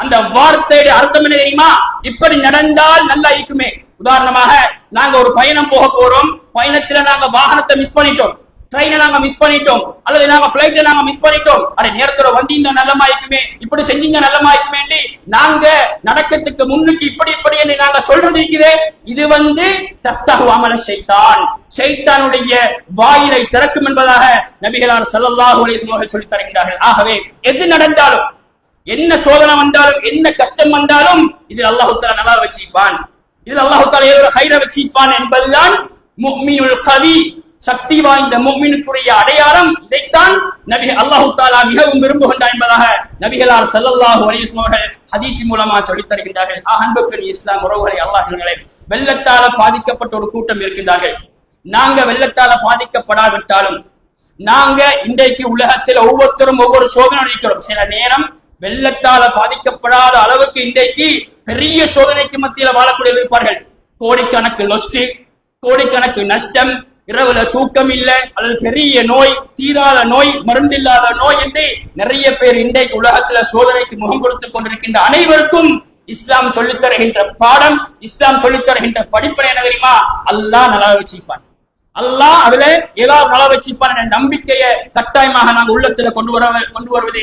அந்த வார்த்தையுடைய அர்த்தம் என்ன தெரியுமா? இப்படி நடந்தால் நல்லா இருக்குமே. உதாரணமாக நாங்க ஒரு பயணம் போக போறோம், பயணத்துல நாங்க வாகனத்தை மிஸ் பண்ணிட்டோம், ட்ரெயினை நாங்க மிஸ் பண்ணிட்டோம், அல்லது நாங்க பிளைட்ல நாங்க மிஸ் பண்ணிட்டோம். அரை நேரத்துல வந்தீங்க நல்லமா இருக்குமே, இப்படி செஞ்சீங்க நல்லமா இருக்குமே, நாங்க நடக்கிறதுக்கு முன்னுக்கு இப்படி இப்படி என்று நாங்க சொல்றது இருக்குதே, இது தஃப்தஹு அமல ஷைத்தான், ஷைத்தானுடைய வாயிலை திறக்கும் என்பதாக நபிகளார் ஸல்லல்லாஹு அலைஹி வஸல்லம் சொல்லி தருகின்றார்கள். ஆகவே எது நடந்தாலும், என்ன சோதனை வந்தாலும், என்ன கஷ்டம் வந்தாலும், இதில் அல்லாஹ் தஆலா நல்லா வச்சிப்பான், இதில் அல்லாஹ் தஆலா ஏதோ ஒரு ஹைர வச்சிப்பான் என்பதுதான் முஃமினுல் கவி, சக்தி வாய்ந்த முஃமினுக்குரிய அடையாளம். இதைத்தான் நபி அல்லாஹ் தஆலா மிகவும் விரும்புகின்றார் என்பதாக நபிகளார் ஸல்லல்லாஹு அலைஹி வஸல்லம் அவர்கள் ஹதீஸ் மூலமா சொல்லித் தருகின்றார்கள். அன்புக்குரிய இஸ்லாம் உறவுகளை, அல்லாஹ்வினர்களே, வெள்ளத்தால பாதிக்கப்பட்ட ஒரு கூட்டம் இருக்கின்றார்கள். நாங்க வெள்ளத்தால பாதிக்கப்படாவிட்டாலும் நாங்க இன்றைக்கு உலகத்தில் ஒவ்வொருத்தரும் ஒவ்வொரு சோதனை இருக்கிறோம். சில நேரம் வெள்ளத்தால பாதிக்கப்படாத அளவுக்கு இன்றைக்கு பெரிய சோதனைக்கு மத்தியில் வாழக்கூடிய இருப்பார்கள். கோடிக்கணக்கு லொஸ்ட், கோடிக்கணக்கு நஷ்டம், இரவுல தூக்கம் இல்லை, அல்லது பெரிய நோய், தீராத நோய், மருந்தில்லாத நோய் என்று நிறைய பேர் இன்றைக்கு உலகத்துல சோதனைக்கு முகம் கொடுத்துக் கொண்டிருக்கின்ற அனைவருக்கும் இஸ்லாம் சொல்லித் தருகின்ற பாடம், இஸ்லாம் சொல்லித் தருகின்ற படிப்பனை என்ன தெரியுமா? அல்லாஹ் நல்லா வச்சிருப்பான், அல்லாஹ் அதுல ஏதாவது நல்லா வச்சிருப்பான் என்ற நம்பிக்கையை கட்டாயமாக நாங்கள் உள்ளத்துல கொண்டு வருவது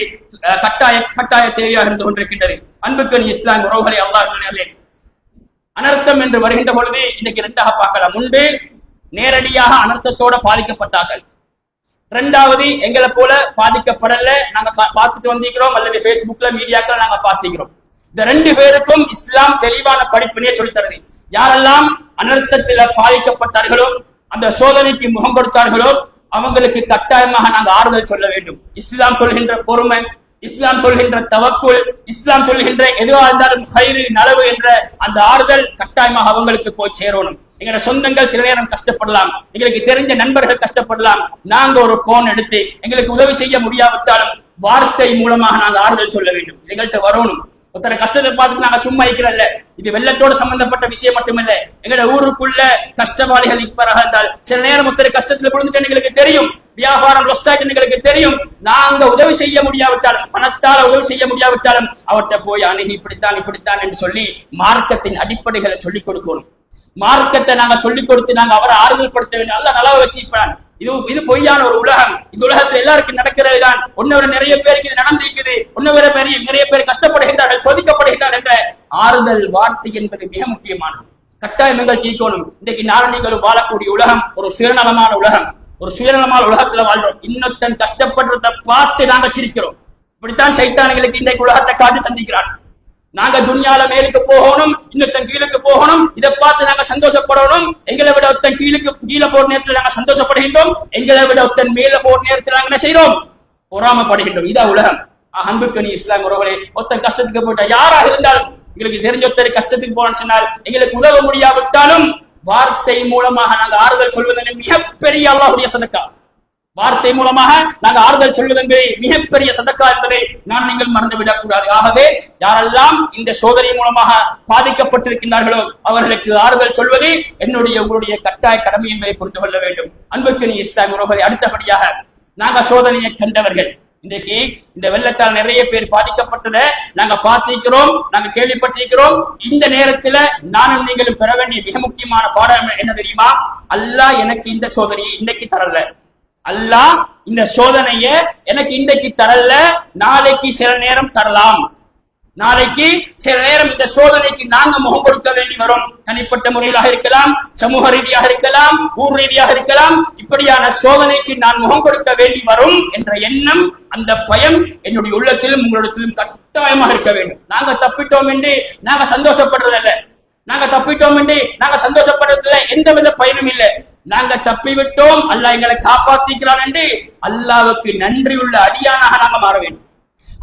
கட்டாய தேவையாக இருந்து கொண்டிருக்கின்றது. அன்புக்கு இஸ்லாம் உறவுகளை, அல்லாஹ்வினர்களே, அனர்த்தம் என்று வருகின்ற பொழுது இன்னைக்கு ரெண்டாக பார்க்கலாம். உண்டு நேரடியாக அனர்த்தத்தோட பாதிக்கப்பட்டார்கள், இரண்டாவது எங்களை போல பாதிக்கப்படல, நாங்க பார்த்துட்டு வந்திருக்கிறோம், அல்லது பேஸ்புக்ல மீடியாக்கள் நாங்க பார்த்திருக்கிறோம். இந்த ரெண்டு பேருக்கும் இஸ்லாம் தெளிவான படிப்பினையே சொல்லித் தருது. யாரெல்லாம் அனர்த்தத்தில பாதிக்கப்பட்டார்களோ, அந்த சோதனைக்கு முகம் கொடுத்தார்களோ, அவங்களுக்கு கட்டாயமாக நாங்க ஆறுதல் சொல்ல வேண்டும். இஸ்லாம் சொல்கின்ற பொறுமை, இஸ்லாம் சொல்கின்ற தவக்குல், இஸ்லாம் சொல்கின்ற எதுவாக இருந்தாலும் ஹைரு நலவு என்ற அந்த ஆறுதல் கட்டாயமாக அவங்களுக்கு போய் சேரணும். எங்களோட சொந்தங்கள் சில நேரம் கஷ்டப்படலாம், எங்களுக்கு தெரிஞ்ச நண்பர்கள் கஷ்டப்படலாம். நாங்க ஒரு போன் எடுத்து எங்களுக்கு உதவி செய்ய முடியாவிட்டாலும் வார்த்தை மூலமாக நாங்க ஆறுதல் சொல்ல வேண்டும். எங்கள்கிட்ட வரணும். ஒருத்தர கஷ்டத்தை பார்த்துட்டு நாங்க சும்மா இருக்கிறல்ல, இது வெள்ளத்தோடு சம்பந்தப்பட்ட விஷயம் மட்டுமல்ல. எங்களோட ஊருக்குள்ள கஷ்டவாளிகள் இப்பராக இருந்தால் சில நேரம் ஒருத்தர் கஷ்டத்துல விழுந்துட்டு எங்களுக்கு தெரியும், வியாபாரம் லொஸ்ட் ஆகிட்டு எங்களுக்கு தெரியும். நாங்க உதவி செய்ய முடியாவிட்டாலும், பணத்தால உதவி செய்ய முடியாவிட்டாலும் அவர்கிட்ட போய் அணுகி இப்படித்தான் என்று சொல்லி மார்க்கத்தின் அடிப்படைகளை சொல்லிக் கொடுக்கணும். மார்க்கத்தை நாங்க சொல்லிக் கொடுத்து நாங்க அவரை ஆறுதல் படுத்த வேண்டும். அல்ல நல்லா வச்சிருப்பான். இது பொய்யான ஒரு உலகம். இந்த உலகத்துல எல்லாருக்கும் நடக்கிறது தான். ஒன்னொரு நிறைய பேருக்கு இது நடந்திருக்குது, ஒன்னொரு நிறைய பேர் கஷ்டப்படுகின்றார்கள், சோதிக்கப்படுகின்றார்கள் என்ற ஆறுதல் வார்த்தை என்பது மிக முக்கியமானது. கட்டாயம் நீங்கள் தீர்க்கணும். இன்றைக்கு நாளை வாழக்கூடிய உலகம் ஒரு சுயநலமான உலகம், ஒரு சுயநலமான உலகத்துல வாழ்றோம். இன்னொருத்தன் கஷ்டப்படுறத பார்த்து நாங்க சிரிக்கிறோம். இப்படித்தான் சைத்தான்களுக்கு இன்றைக்கு உலகத்தை காட்டி தந்திக்கிறான். நாங்க துன்யால மேலுக்கு போகணும், இன்னொருத்தன் கீழுக்கு போகணும், இதை பார்த்து நாங்க சந்தோஷப்படணும். எங்களை விட ஒருத்தன் கீழே போற நேரத்தில் நாங்க சந்தோஷப்படுகின்றோம், எங்களை விட ஒருத்தன் மேல போற நேரத்தில் நாங்க என்ன செய்யறோம்? பொறாமப்படுகின்றோம். இதா உலகம். அன்புக்கு இஸ்லாம் உறவுகளே, ஒருத்தன் கஷ்டத்துக்கு போயிட்டா, யாராக இருந்தாலும், எங்களுக்கு தெரிஞ்ச ஒருத்தர் கஷ்டத்துக்கு போனான்னு சொன்னால் எங்களுக்கு உதவ முடியாவிட்டாலும் வார்த்தை மூலமாக நாங்க ஆறுதல் சொல்வது மிகப்பெரிய அல்லாஹ்வுடைய சதக்கா. வார்த்தை மூலமாக நாங்கள் ஆறுதல் சொல்வது என்பதை மிகப்பெரிய சதக்கா என்பதை நீங்கள் மறந்துவிடக் கூடாது. ஆகவே யாரெல்லாம் இந்த சோதனை மூலமாக பாதிக்கப்பட்டிருக்கின்றார்களோ அவர்களுக்கு ஆறுதல் சொல்வது உங்களுடைய கட்டாய கடமை என்பதை புரிந்து கொள்ள வேண்டும். அன்புக்கு இஸ்லாம் உறவுகளை, அடுத்தபடியாக நாங்க சோதனையை கண்டவர்கள். இன்றைக்கு இந்த வெள்ளத்தால் நிறைய பேர் பாதிக்கப்பட்டதை நாங்க பார்த்திருக்கிறோம், நாங்க கேள்விப்பட்டிருக்கிறோம். இந்த நேரத்துல நானும் நீங்களும் பெற வேண்டிய மிக முக்கியமான பாடம் என்ன தெரியுமா? அல்லாஹ் எனக்கு இந்த சோதனையை இன்னைக்கு தரல, அல்லாஹ் இந்த சோதனைய எனக்கு இன்றைக்கு தரல, நாளைக்கு சில நேரம் தரலாம். நாளைக்கு சில நேரம் இந்த சோதனைக்கு நாங்க முகம் கொடுக்க வேண்டி வரும். தனிப்பட்ட முறையிலாக இருக்கலாம், சமூக ரீதியாக இருக்கலாம், ஊர் ரீதியாக இருக்கலாம். இப்படியான சோதனைக்கு நான் முகம் கொடுக்க வேண்டி வரும் என்ற எண்ணம், அந்த பயம் என்னுடைய உள்ளத்திலும் உங்களிடத்திலும் கட்டாயமாக இருக்க வேண்டும். நாங்க தப்பிட்டோம் என்று நாங்க சந்தோஷப்படுறதில்லை, நாங்க தப்பிட்டோம் என்று நாங்க சந்தோஷப்படுறதில்லை, எந்தவித பயனும் இல்லை. நாங்க தப்பிவிட்டோம், அல்லாஹ் எங்களை காப்பாற்றிக்கிறான் என்று அல்லாஹ்வுக்கு நன்றியுள்ள அடியானாக நாங்க மாற வேண்டும்.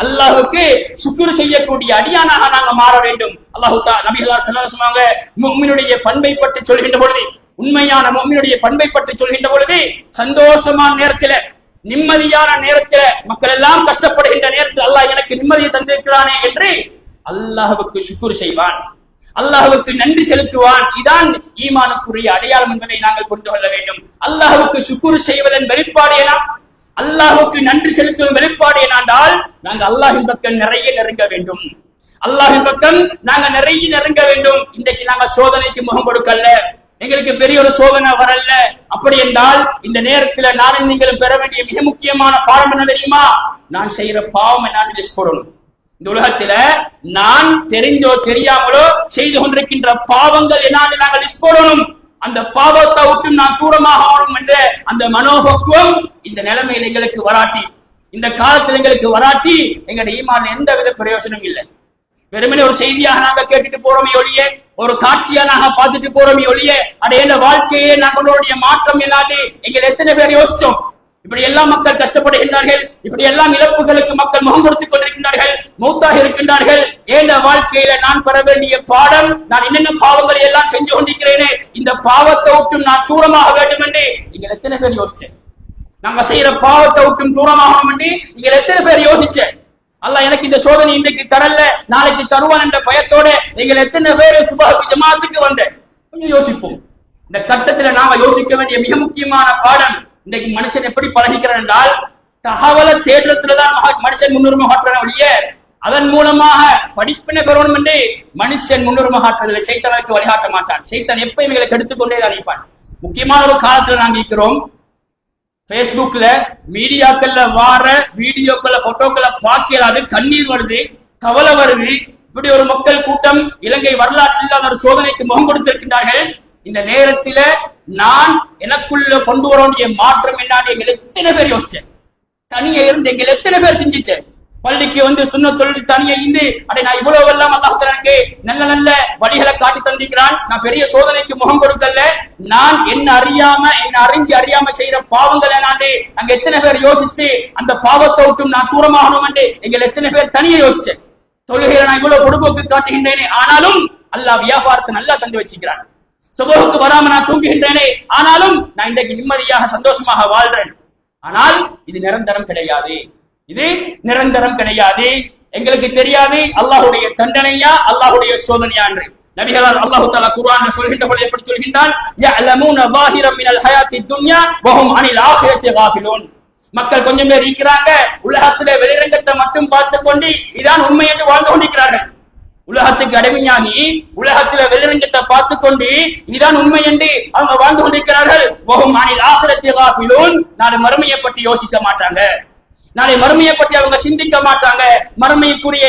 அல்லாஹ்வுக்கு சுக்ர் செய்யக்கூடிய அடியானாக நாங்க மாற வேண்டும். அல்லாஹ் நபிகளார் ஸல்லல்லாஹு அலைஹி வஸல்லம் முஃமினுடைய பண்பை பற்றி சொல்கின்ற பொழுது, உண்மையான முஃமினுடைய பண்பை பற்றி சொல்கின்ற பொழுது, சந்தோஷமான நேரத்தில் நிம்மதியான நேரத்தில் மக்கள் எல்லாம் கஷ்டப்படுகின்ற நேரத்தில் அல்லாஹ் எனக்கு நிம்மதியை தந்திருக்கிறானே என்று அல்லாஹ்வுக்கு ஷுக்ர் செய்வான், அல்லாஹ்வுக்கு நன்றி செலுத்துவான். இதான் ஈமானுக்குரிய அடையாளம் என்பதை நாங்கள் புரிந்து கொள்ள வேண்டும். அல்லாஹ்வுக்கு ஷுக்ர் செய்வதன் வெளிப்பாடு என, அல்லாஹ்வுக்கு நன்றி செலுத்துவதன் வெளிப்பாடு என்னாண்டால் நாங்கள் அல்லாஹ்வின் பக்கம் நிறைய நெருங்க வேண்டும், அல்லாஹ்வின் பக்கம் நாங்க நிறைய நெருங்க வேண்டும். இன்றைக்கு நாங்க சோதனைக்கு முகம் கொடுக்கல, எங்களுக்கு பெரிய ஒரு சோதனை வரல. அப்படி என்றால் இந்த நேரத்தில் நானும் நீங்களும் பெற வேண்டிய மிக முக்கியமான பாடம் என்ன தெரியுமா? நான் செய்யற பாவம் என்ன லிஸ்ட் போடணும். இந்த உலகத்துல நான் தெரிந்தோ தெரியாமலோ செய்து கொண்டிருக்கின்ற பாவங்கள் என்னான்னு நாங்கள் லிஸ்ட் போடணும். அந்த பாவத்தை விட்டு நான் தூரமாக ஆகணும் என்ற அந்த மனோபக்குவம் இந்த நிலைமையில் எங்களுக்கு வராட்டி, இந்த காலத்தில் எங்களுக்கு வராட்டி எங்களுடைய ஈமான் எந்த வித பிரயோஜனம் இல்லை. வெறுமனே ஒரு செய்தியாக நாங்க கேட்டுட்டு போறோமே ஒழிய, ஒரு காட்சியா நாங்க பார்த்துட்டு போறோமே ஒழிய, அடைய வாழ்க்கையே நாங்களுடைய மாற்றம் என்னாது எங்களை எத்தனை பேர் யோசிச்சோம்? இப்படி எல்லாம் மக்கள் கஷ்டப்படுகின்றார்கள், இப்படி எல்லாம் இழப்புகளுக்கு மக்கள் முகம் கொடுத்துக் கொண்டிருக்கின்றார்கள், மௌத்தாக இருக்கின்றார்கள். ஏன் வாழ்க்கையில நான் பெற வேண்டிய பாடம், நான் என்னென்ன பாவங்களை எல்லாம் செஞ்சு கொண்டிருக்கிறேனே, இந்த பாவத்தை விட்டும் நான் தூரமாக வேண்டும் என்று எங்களை எத்தனை பேர் யோசிச்சேன்? நாங்க செய்யற பாவத்தை விட்டும் தூரமாகணும் என்று எங்களை எத்தனை பேர் யோசிச்சேன்? அல்லாஹ் எனக்கு இந்த சோதனை இன்றைக்கு தரல, நாளைக்கு தருவான் என்ற பயத்தோட நீங்கள் எத்தனை பேர் சுபஹ் ஜமாத்துக்கு வந்த கொஞ்சம் யோசிப்போம். இந்த கட்டத்துல நாம யோசிக்க வேண்டிய மிக முக்கியமான பாடம், இன்றைக்கு மனுஷன் எப்படி பழகிக்கிறான் என்றால், தகவலை தேடுறதுலதான் மனுஷன் முன்னுரிமை காட்டுறான் ஒழிய, அதன் மூலமாக படிப்பினை பெறணும் என்று மனுஷன் முன்னுரிமை காட்டுறதில்லை. சைத்தானுக்கு வழிகாட்ட மாட்டான். சைத்தான் எப்பயும் எங்களை கெடுத்துக்கொண்டே தான் இருப்பான். முக்கியமான ஒரு காலத்துல நாங்க இருக்கிறோம். பேஸ்புக்ல மீடியாக்கள்ல வார வீடியோக்களை போட்டோக்களை பார்க்கலாது, கண்ணீர் வருது, கவலை வருது. இப்படி ஒரு மக்கள் கூட்டம் இலங்கை வரலாற்றில் இல்லாத ஒரு சோதனைக்கு முகம் கொடுத்திருக்கின்றார்கள். இந்த நேரத்தில நான் எனக்குள்ள கொண்டு வர வேண்டிய மாற்றம் என்னான்னு எங்களை எத்தனை பேர் யோசிச்சேன்? தனியே இருந்து எங்களை எத்தனை பேர் சிந்திச்சேன்? பள்ளிக்கு வந்து சுன்ன தொழில் தனியே இருந்து அடே நான் இவ்வளவு எல்லாம் அல்லாஹ் எனக்கு நல்ல நல்ல வழிகளை காட்டி தந்திக்கிறான், நான் பெரிய சோதனைக்கு முகம் கொடுக்கல, நான் என்ன அறியாம செய்யற பாவங்களை நான் அங்க எத்தனை பேர் யோசித்து அந்த பாவத்தை விட்டும் நான் தூரமாகணும் என்று எங்களை எத்தனை பேர் தனியே யோசிச்சேன்? தொழுகையில நான் இவ்வளவு பொடுபோக்கு காட்டுகின்றேனே, ஆனாலும் அல்லாஹ் வியாபாரத்தை நல்லா தந்து வச்சுக்கிறான். சுபஹுக்கு வராம நான் தூங்குகின்றேனே, ஆனாலும் நான் இன்றைக்கு நிம்மதியாக சந்தோஷமாக வாழ்றேன். ஆனால் இது நிரந்தரம் கிடையாது, இது நிரந்தரம் கிடையாது. எங்களுக்கு தெரியாது அல்லாஹ்வுடைய தண்டனையா அல்லாஹ்வுடைய சோதனையா என்று. நபிகளார் அல்லாஹ் தஆலா குர்ஆன்ல சொல்கின்ற பொழுது எப்படி சொல்கின்றான்? யஅலமூன ஸாஹிரம் மினல் ஹயாத்தித் துன்யா வஹும் அனில் ஆখিরাতি காஃபிலூன். மக்கள் கொஞ்சம் பேர் இருக்கிறாங்க, உலகத்திலே வெளிரங்கத்தை மட்டும் பார்த்துக் கொண்டு இதான் உண்மை என்று வாழ்ந்து கொண்டிருக்கிறார்கள். உலகத்துக்கு அடிமையாகி உலகத்தில வெளிரங்கத்தை பார்த்துக் கொண்டு இதான் உண்மை என்று அவங்க வாழ்ந்து கொண்டிருக்கிறார்கள். வஹும் அனில் ஆখিরাতি காஃபிலூன். நாளை மறுமையை பற்றி யோசிக்க மாட்டாங்க, நாளை மறுமையை பற்றி அவங்க சிந்திக்க மாட்டாங்க. மறுமைக்குரிய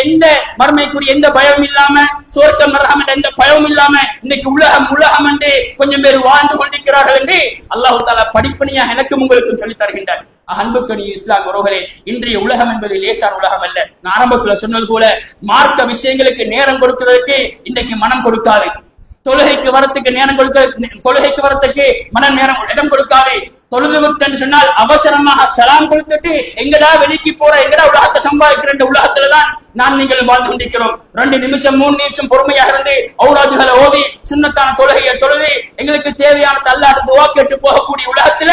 எந்த பயம் இல்லாம, சொர்க்கம் நரகம் என்ற எந்த பயம் இல்லாம இன்னைக்கு உலகம் என்று கொஞ்சம் பேர் வாழ்ந்து கொண்டிருக்கிறார்கள் என்று அல்லாஹ் தஆலா படிப்பணியாக எனக்கும் உங்களுக்கும் சொல்லித் தருகின்றார். அன்புக்கணி இஸ்லாம் உறவுகளே, இன்றைய உலகம் என்பது லேசான உலகம் அல்ல. நான் ஆரம்பத்துல சொன்னது போல மார்க்க விஷயங்களுக்கு நேரம் கொடுக்கிறதுக்கு இன்றைக்கு மனம் கொடுக்காது. தொழுகைக்கு வரத்துக்கு மனம் நேரம் இடம் கொடுக்காது. தொழுது விட்டு சொன்னால் அவசரமாக சலாம் கொடுத்துட்டு எங்கடா வெளிக்கு போற, எங்கடா உலகத்தை சம்பாதிக்கிற உலகத்துலதான் நான் நீங்கள் வாழ்ந்து கொண்டிருக்கிறோம். 2 நிமிஷம் 3 நிமிஷம் பொறுமையாக இருந்து ஔராதுகளை ஓதி சுன்னத்தான தொழுகையை தொழுது எங்களுக்கு தேவையான அல்லாஹ் துஆ கேட்டு போகக்கூடிய உலகத்துல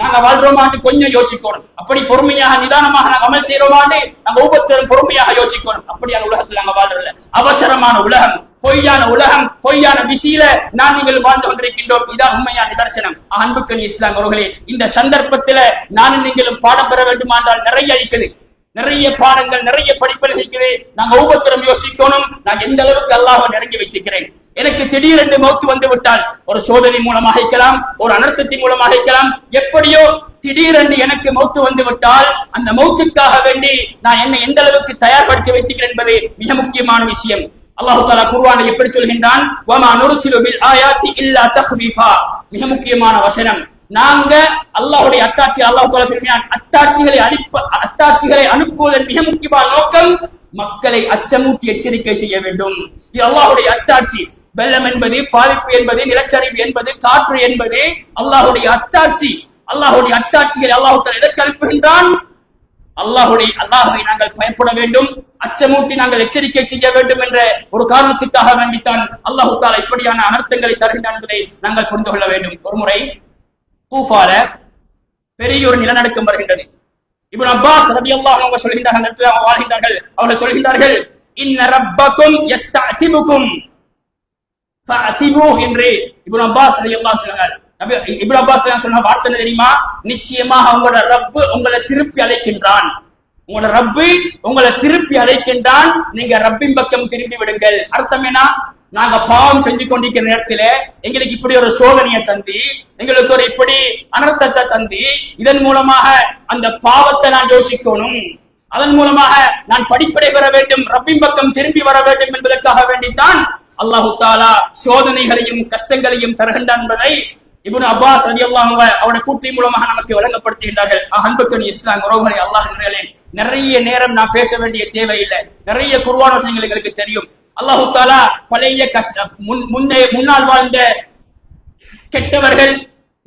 நாங்க வாழ்றோமான்னு கொஞ்சம் யோசிக்கணும். அப்படி பொறுமையாக நிதானமாக நாங்க அமல் செய்யறோமான்னு நாங்க ஒவ்வொருத்தரும் பொறுமையாக யோசிக்கணும். அப்படியான உலகத்துல நாங்க வாழ்றதில்ல. அவசரமான உலகம், பொய்யான உலகம், பொய்யான பிசியில நான் நீங்கள் வாழ்ந்து கொண்டிருக்கின்றோம். இதான் உண்மையான நிதர்சனம். அன்புக்கணி இஸ்லாம் அவர்களே, இந்த சந்தர்ப்பத்தில நானும் நீங்களும் பாடம் பெற வேண்டுமானால் நிறைய இருக்குது, நிறைய பாடங்கள், நிறைய படிப்புகள் இருக்குது. நாங்க ஒவ்வொருத்தரும் யோசிக்கணும், நான் எந்த அளவுக்கு அல்லாஹ்வை நெருங்கி வைத்திருக்கிறேன். எனக்கு திடீரென்று மௌத்து வந்து விட்டால், ஒரு சோதனை மூலமாக இருக்கலாம், ஒரு அனர்த்தத்தின் மூலமாக இருக்கலாம், எப்படியோ திடீரென்று எனக்கு மௌத்து வந்து விட்டால் அந்த மௌத்துக்காக வேண்டி நான் என்னை எந்த அளவுக்கு தயார்படுத்தி வைத்திருக்கிறேன் என்பது மிக முக்கியமான விஷயம். அல்லாஹ் தஆலா குர்ஆனில் எப்படி சொல்கின்றான்? வமா நுர்சிலு பில் ஆயாத்தி இல்லா தக்வீஃபா. மிக முக்கியமான வசனம். நாங்க அல்லாஹ்வுடைய அத்தாட்சி, அல்லாஹ் தஆலா சொல்கிறான், அத்தாட்சிகளை அனுப்புவதன் மிக முக்கியமான நோக்கம் மக்களை அச்சமூட்டி எச்சரிக்கை செய்ய வேண்டும். இது அல்லாஹ்வுடைய அத்தாட்சி. வெள்ளம் என்பது, பாதிப்பு என்பது, நிலச்சரிவு என்பது, காற்று என்பது அல்லாஹ்வுடைய அத்தாட்சி. அல்லாஹ்வுடைய அத்தாட்சிகளை அல்லாஹ் தஆலா எதற்கு அனுப்புகின்றான்? அல்லாஹ்வை நாங்கள் பயப்பட வேண்டும், அச்சமூட்டி நாங்கள் எச்சரிக்கை செய்ய வேண்டும் என்ற ஒரு காரணத்துக்காக வேண்டித்தான் அல்லாஹ் தஆலா இப்படியான அனர்த்தங்களை தருகின்றான் என்பதை நாங்கள் புரிந்து கொள்ள வேண்டும். ஒரு முறை கூஃபால பெரிய ஒரு நிலநடுக்கம் வருகின்றது. இப்னு அப்பாஸ் ரலியல்லாஹு அன்ஹு சொல்கின்றார்கள், அந்த இடத்துல வாழ்கின்றார்கள், அவர்கள் சொல்கின்றார்கள், இன்ன ரப்பக்கும் யஸ்தஅதிபுக்கும் ஃபஅதிபு என்று இப்னு அப்பாஸ் ரலியல்லாஹு சொல்றாங்க. இப்னு அப்பாஸ் சொன்ன வார்த்தை தெரியுமா? நிச்சயமாக உங்களோட ரப்பு உங்களை திருப்பி அழைக்கின்றான். உங்களோட ரப்பு உங்களை திருப்பி அழைக்கின்றான், நீங்க ரப்பின் பக்கம் திரும்பி விடுங்கள். அர்த்தம் என்ன? நாங்க பாவம் செஞ்சு கொண்டிருக்கிற நேரத்துல எங்களுக்கு இப்படி ஒரு சோதனையை தந்தி, எங்களுக்கு ஒரு இப்படி அனர்த்தத்தை தந்தி, இதன் மூலமாக அந்த பாவத்தை நான் யோசிக்கணும், அதன் மூலமாக நான் படிப்படை பெற வேண்டும், ரப்பின் பக்கம் திரும்பி வர வேண்டும் என்பதற்காக வேண்டித்தான் அல்லாஹு தாலா சோதனைகளையும் கஷ்டங்களையும் தருகின்றான் என்பதை இப்னு அப்பாஸ் ரலியல்லாஹு அன்ஹு அவருடைய கூற்று மூலமாக நமக்கு வழங்கப்படுத்துகின்றார்கள். அன்புக்கணி இஸ்லாம் உறவுகளை அல்லாஹ்வினாலே நிறைய நேரம் நான் பேச வேண்டிய தேவையில்லை. நிறைய குர்ஆன் வசனங்கள் எங்களுக்கு தெரியும். அல்லாஹு தாலா பழைய முன்னால் வாழ்ந்த கெட்டவர்கள்,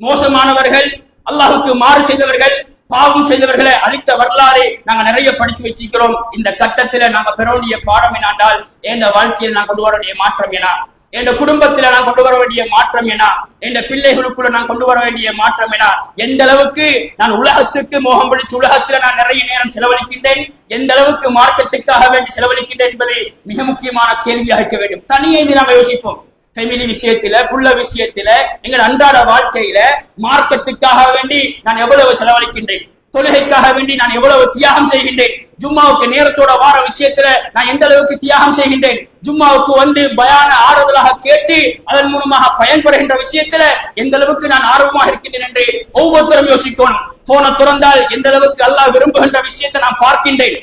மோசமானவர்கள், அல்லாஹுக்கு மாறு செய்தவர்கள், பாவம் செய்தவர்களை அழித்த வரலாறு நாங்க நிறைய படிச்சு வச்சிருக்கிறோம். இந்த கட்டத்துல நாங்க பெற வேண்டிய பாடம் என்னாண்டால், என் வாழ்க்கையில் நான் கொண்டு வர வேண்டிய மாற்றம் என்ன, என் குடும்பத்துல நான் கொண்டு வர வேண்டிய மாற்றம் என்ன, என் பிள்ளைகளுக்குள்ள நான் கொண்டு வர வேண்டிய மாற்றம் என்ன, எந்த அளவுக்கு நான் உலகத்துக்கு மோகம் பிடிச்சு உலகத்துல நான் நிறைய நேரம் செலவழிக்கின்றேன், எந்த அளவுக்கு மார்க்கத்துக்காக வேண்டி செலவழிக்கின்றேன் என்பது மிக முக்கியமான கேள்வியாக இருக்க வேண்டும். தனியே இது நாம யோசிப்போம். ஃபேமிலி விஷயத்துல, புள்ள விஷயத்துல, எங்கள் அன்றாட வாழ்க்கையில மார்க்கத்துக்காக வேண்டி நான் எவ்வளவு செலவழிக்கின்றேன், தொழுகைக்காக வேண்டி நான் எவ்வளவு தியாகம் செய்கின்றேன், ஜும்மாவுக்கு நேரத்தோட வார விஷயத்துல நான் எந்த அளவுக்கு தியாகம் செய்கின்றேன், ஜும்மாவுக்கு வந்து பயான ஆறுதலாக கேட்டு அதன் மூலமாக பயன்படுகின்ற விஷயத்துல எந்த அளவுக்கு நான் ஆர்வமாக இருக்கின்றேன் என்று ஒவ்வொருத்தரும் யோசிக்கணும். போனை திறந்தால் எந்த அளவுக்கு அல்லாஹ் விரும்புகின்ற விஷயத்தை நான் பார்க்கின்றேன்,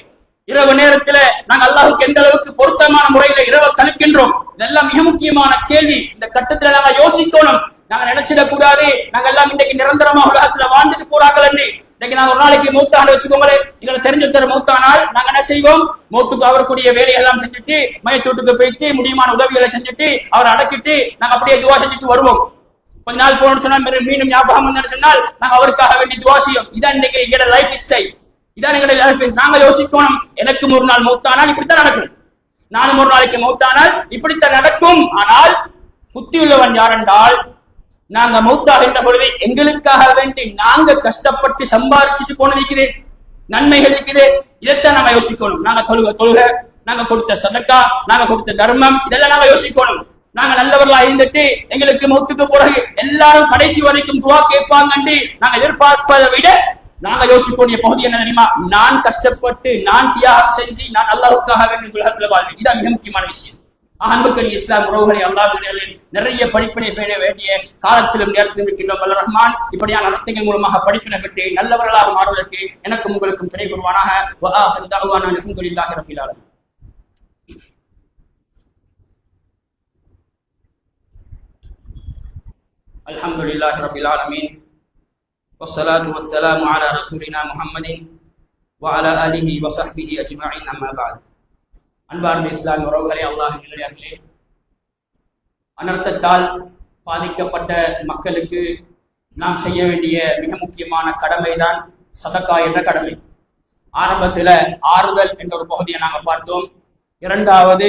இரவு நேரத்துல நாங்கள் அல்லாஹுக்கு எந்த அளவுக்கு பொருத்தமான முறையில இரவு கழிக்கின்றோம், இதெல்லாம் மிக முக்கியமான கேள்வி. இந்த கட்டத்துல நாங்க யோசிக்கணும். நாங்க நினைச்சிடக் கூடாது நாங்க எல்லாம் இன்றைக்கு நிரந்தரமா உலகத்துல வாழ்ந்துட்டு போறார்கள் என்று. இன்னைக்கு நாங்க ஒரு நாளைக்கு மௌத்தான வச்சுக்கோங்களேன், எங்களை தெரிஞ்ச மௌத்தானால் நாங்க என்ன செய்வோம்? மௌத்துக்கு அவருக்குரிய வேலையெல்லாம் செஞ்சுட்டு, மையத்தூட்டுக்கு போயிட்டு முடியுமான உதவிகளை செஞ்சுட்டு அவரை அடக்கிட்டு நாங்க அப்படியே துவா செஞ்சுட்டு வருவோம். கொஞ்ச நாள் போன சொன்னா மீண்டும் ஞாபகம் சொன்னால் நாங்க அவருக்காக வேண்டி துவா செய்யும். இதான் இன்னைக்கு எங்களோட லைஃப் ஸ்டைல், இதான் எங்களுடைய லைஃப். நாங்க யோசிக்கணும், எனக்கும் ஒரு நாள் மௌத்தானால் இப்படித்தான் நடக்கும், நானும் ஒரு நாளைக்கு மௌத்தானால் இப்படித்தான் நடக்கும். ஆனால் புத்தி உள்ளவன் யார் என்றால், நாங்க மௌத்தாகின்ற பொழுது எங்களுக்காக வேண்டி நாங்க கஷ்டப்பட்டு சம்பாதிச்சுட்டு போனது இருக்குது, நன்மைகள் இருக்குது, இதைத்தான் நாங்க யோசிக்கணும். நாங்க தொழுக, நாங்க கொடுத்த சதக்கா, நாங்க கொடுத்த தர்மம், இதெல்லாம் நாங்க யோசிக்கணும். நாங்க நல்லவர்களா இருந்துட்டு எங்களுக்கு மௌத்துக்கு பிறகு எல்லாரும் கடைசி வரைக்கும் துவா கேட்பாங்க நாங்க எதிர்பார்ப்பதை விட நாங்க யோசிக்கக்கூடிய பகுதி என்ன தெரியுமா? நான் கஷ்டப்பட்டு, நான் தியாகம் செஞ்சு, நான் அல்லாஹ்வுக்காக வேண்டி உலகத்துல வாழ்வேன். இதான் மிக முக்கியமான விஷயம். அன்புக்கணி இஸ்லாம் உறவுகளை அல்லாஹ்வின் நிறைய படிப்பினை பெற வேண்டிய காலத்திலும் நேரத்திலும் இருக்கின்றோம். வல்ல ரஹ்மான் இப்படியான நடத்தைகள் மூலமாக படிப்பினை பெற்று நல்லவர்களாக மாறுவதற்கு எனக்கும் உங்களுக்கும் துணை புரிவானாக. வஆஹிரு தஅவானா அல்ஹம்துலில்லாஹி ரப்பில் ஆலமீன். அல்ஹம்துலில்லாஹி ரப்பில் ஆலமீன். வஸ்ஸலாத்து வஸ்ஸலாமு அலா ரசூலினா முஹம்மதின் வ அலா ஆலிஹி வ ஸஹ்பிஹி அஜ்மஈன். அம்மா பஅத். அன்பார்ந்த இஸ்லாம் உறவுகளே, அல்லாஹ்வின் நல்லடியார்களே, அனர்த்தத்தால் பாதிக்கப்பட்ட மக்களுக்கு நாம் செய்ய வேண்டிய மிக முக்கியமான கடமைதான் சதக்கா என்ற கடமை. ஆரம்பத்துல ஆறுதல் என்ற ஒரு பகுதியை நாங்கள் பார்த்தோம். இரண்டாவது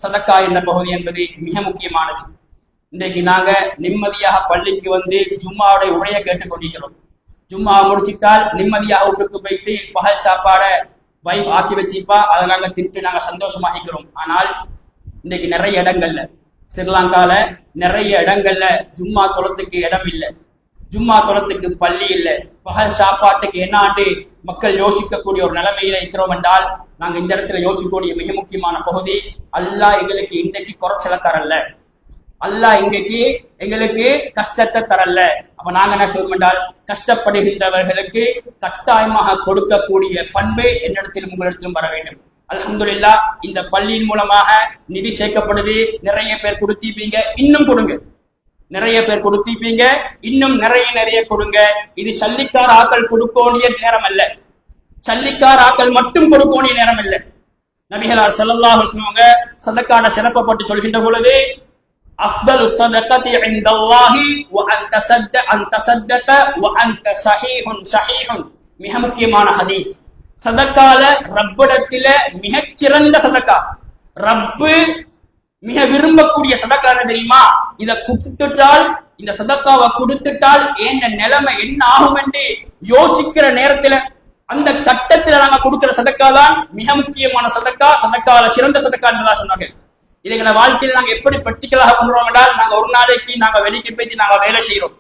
சதக்கா என்ற பகுதி என்பது மிக முக்கியமானது. இன்றைக்கு நாங்க நிம்மதியாக பள்ளிக்கு வந்து ஜும்மாவுடைய உரையை கேட்டுக்கொண்டிருக்கிறோம். ஜும்மா முடிச்சிட்டால் நிம்மதியாக வீட்டுக்கு போயிட்டு பகல் சாப்பாட வைஃப் ஆக்கி வச்சிப்பா, அதை நாங்க திட்டு நாங்க சந்தோஷமாகிக்கிறோம். ஆனால் இன்னைக்கு நிறைய இடங்கள்ல, ஸ்ரீலங்கால நிறைய இடங்கள்ல ஜும்மா தொழத்துக்கு இடம் இல்லை, ஜும்மா தொழத்துக்கு பள்ளி இல்லை, பகல் சாப்பாட்டுக்கு என்னாண்டு மக்கள் யோசிக்கக்கூடிய ஒரு நிலைமையில இருக்கிறோம் என்றால், நாங்க இந்த இடத்துல யோசிக்கக்கூடிய மிக முக்கியமான பகுதி, அல்லாஹ் எங்களுக்கு இன்றைக்கு குறைச்சல தரல, அல்லாஹ் இன்றைக்கு எங்களுக்கு கஷ்டத்தை தரல. அப்ப நாங்க என்ன சொல்வோம் என்றால், கஷ்டப்படுகின்றவர்களுக்கு கட்டாயமாக கொடுக்கக்கூடிய பண்பு என்னிடத்திலும் உங்களிடத்திலும் வர வேண்டும். அல்ஹம்துலில்லாஹ் இந்த பள்ளியின் மூலமாக நிதி சேர்க்கப்படுது. நிறைய பேர் கொடுத்திருப்பீங்க, இன்னும் கொடுங்க. நிறைய பேர் கொடுத்திருப்பீங்க, இன்னும் நிறைய கொடுங்க. இது சல்லிக்கார் ஆக்கள் கொடுக்கோனிய நேரம் அல்ல, சல்லிக்கார் ஆக்கள் மட்டும் கொடுக்கோனிய நேரம் அல்ல. நபிகளார் ஸல்லல்லாஹு அலைஹி வஸல்லம் சதக்கான சிறப்பை பற்றி சொல்கின்ற பொழுது, அஃதலு ஸதகதி இன்தல்லாஹி வ அன் தஸத்தக வ அன்த ஸஹீஹுன். மிக முக்கியமான ஹதீஸ். சதக்கால ரப்பிடத்தில மிகச் சிறந்த சதக்கா, ரப்பு மிக விரும்பக்கூடிய சதக்கா என்ன தெரியுமா? இதை கொடுத்துட்டால், இந்த சதக்காவை கொடுத்துட்டால் என்ன நிலைமை என்ன ஆகும் என்று யோசிக்கிற நேரத்துல அந்த கட்டத்துல நாங்க கொடுக்கிற சதக்கா தான் மிக முக்கியமான சதக்கா, சதக்கால சிறந்த சதக்கா என்றுதான் சொன்னார்கள். இதை எங்க வாழ்க்கையில நாங்க எப்படி பிராக்டிகலாக கொண்டுறோம் என்றால், நாங்க ஒரு நாளைக்கு நாங்க வெளிக்கு போய் நாங்க வேலை செய்யறோம்.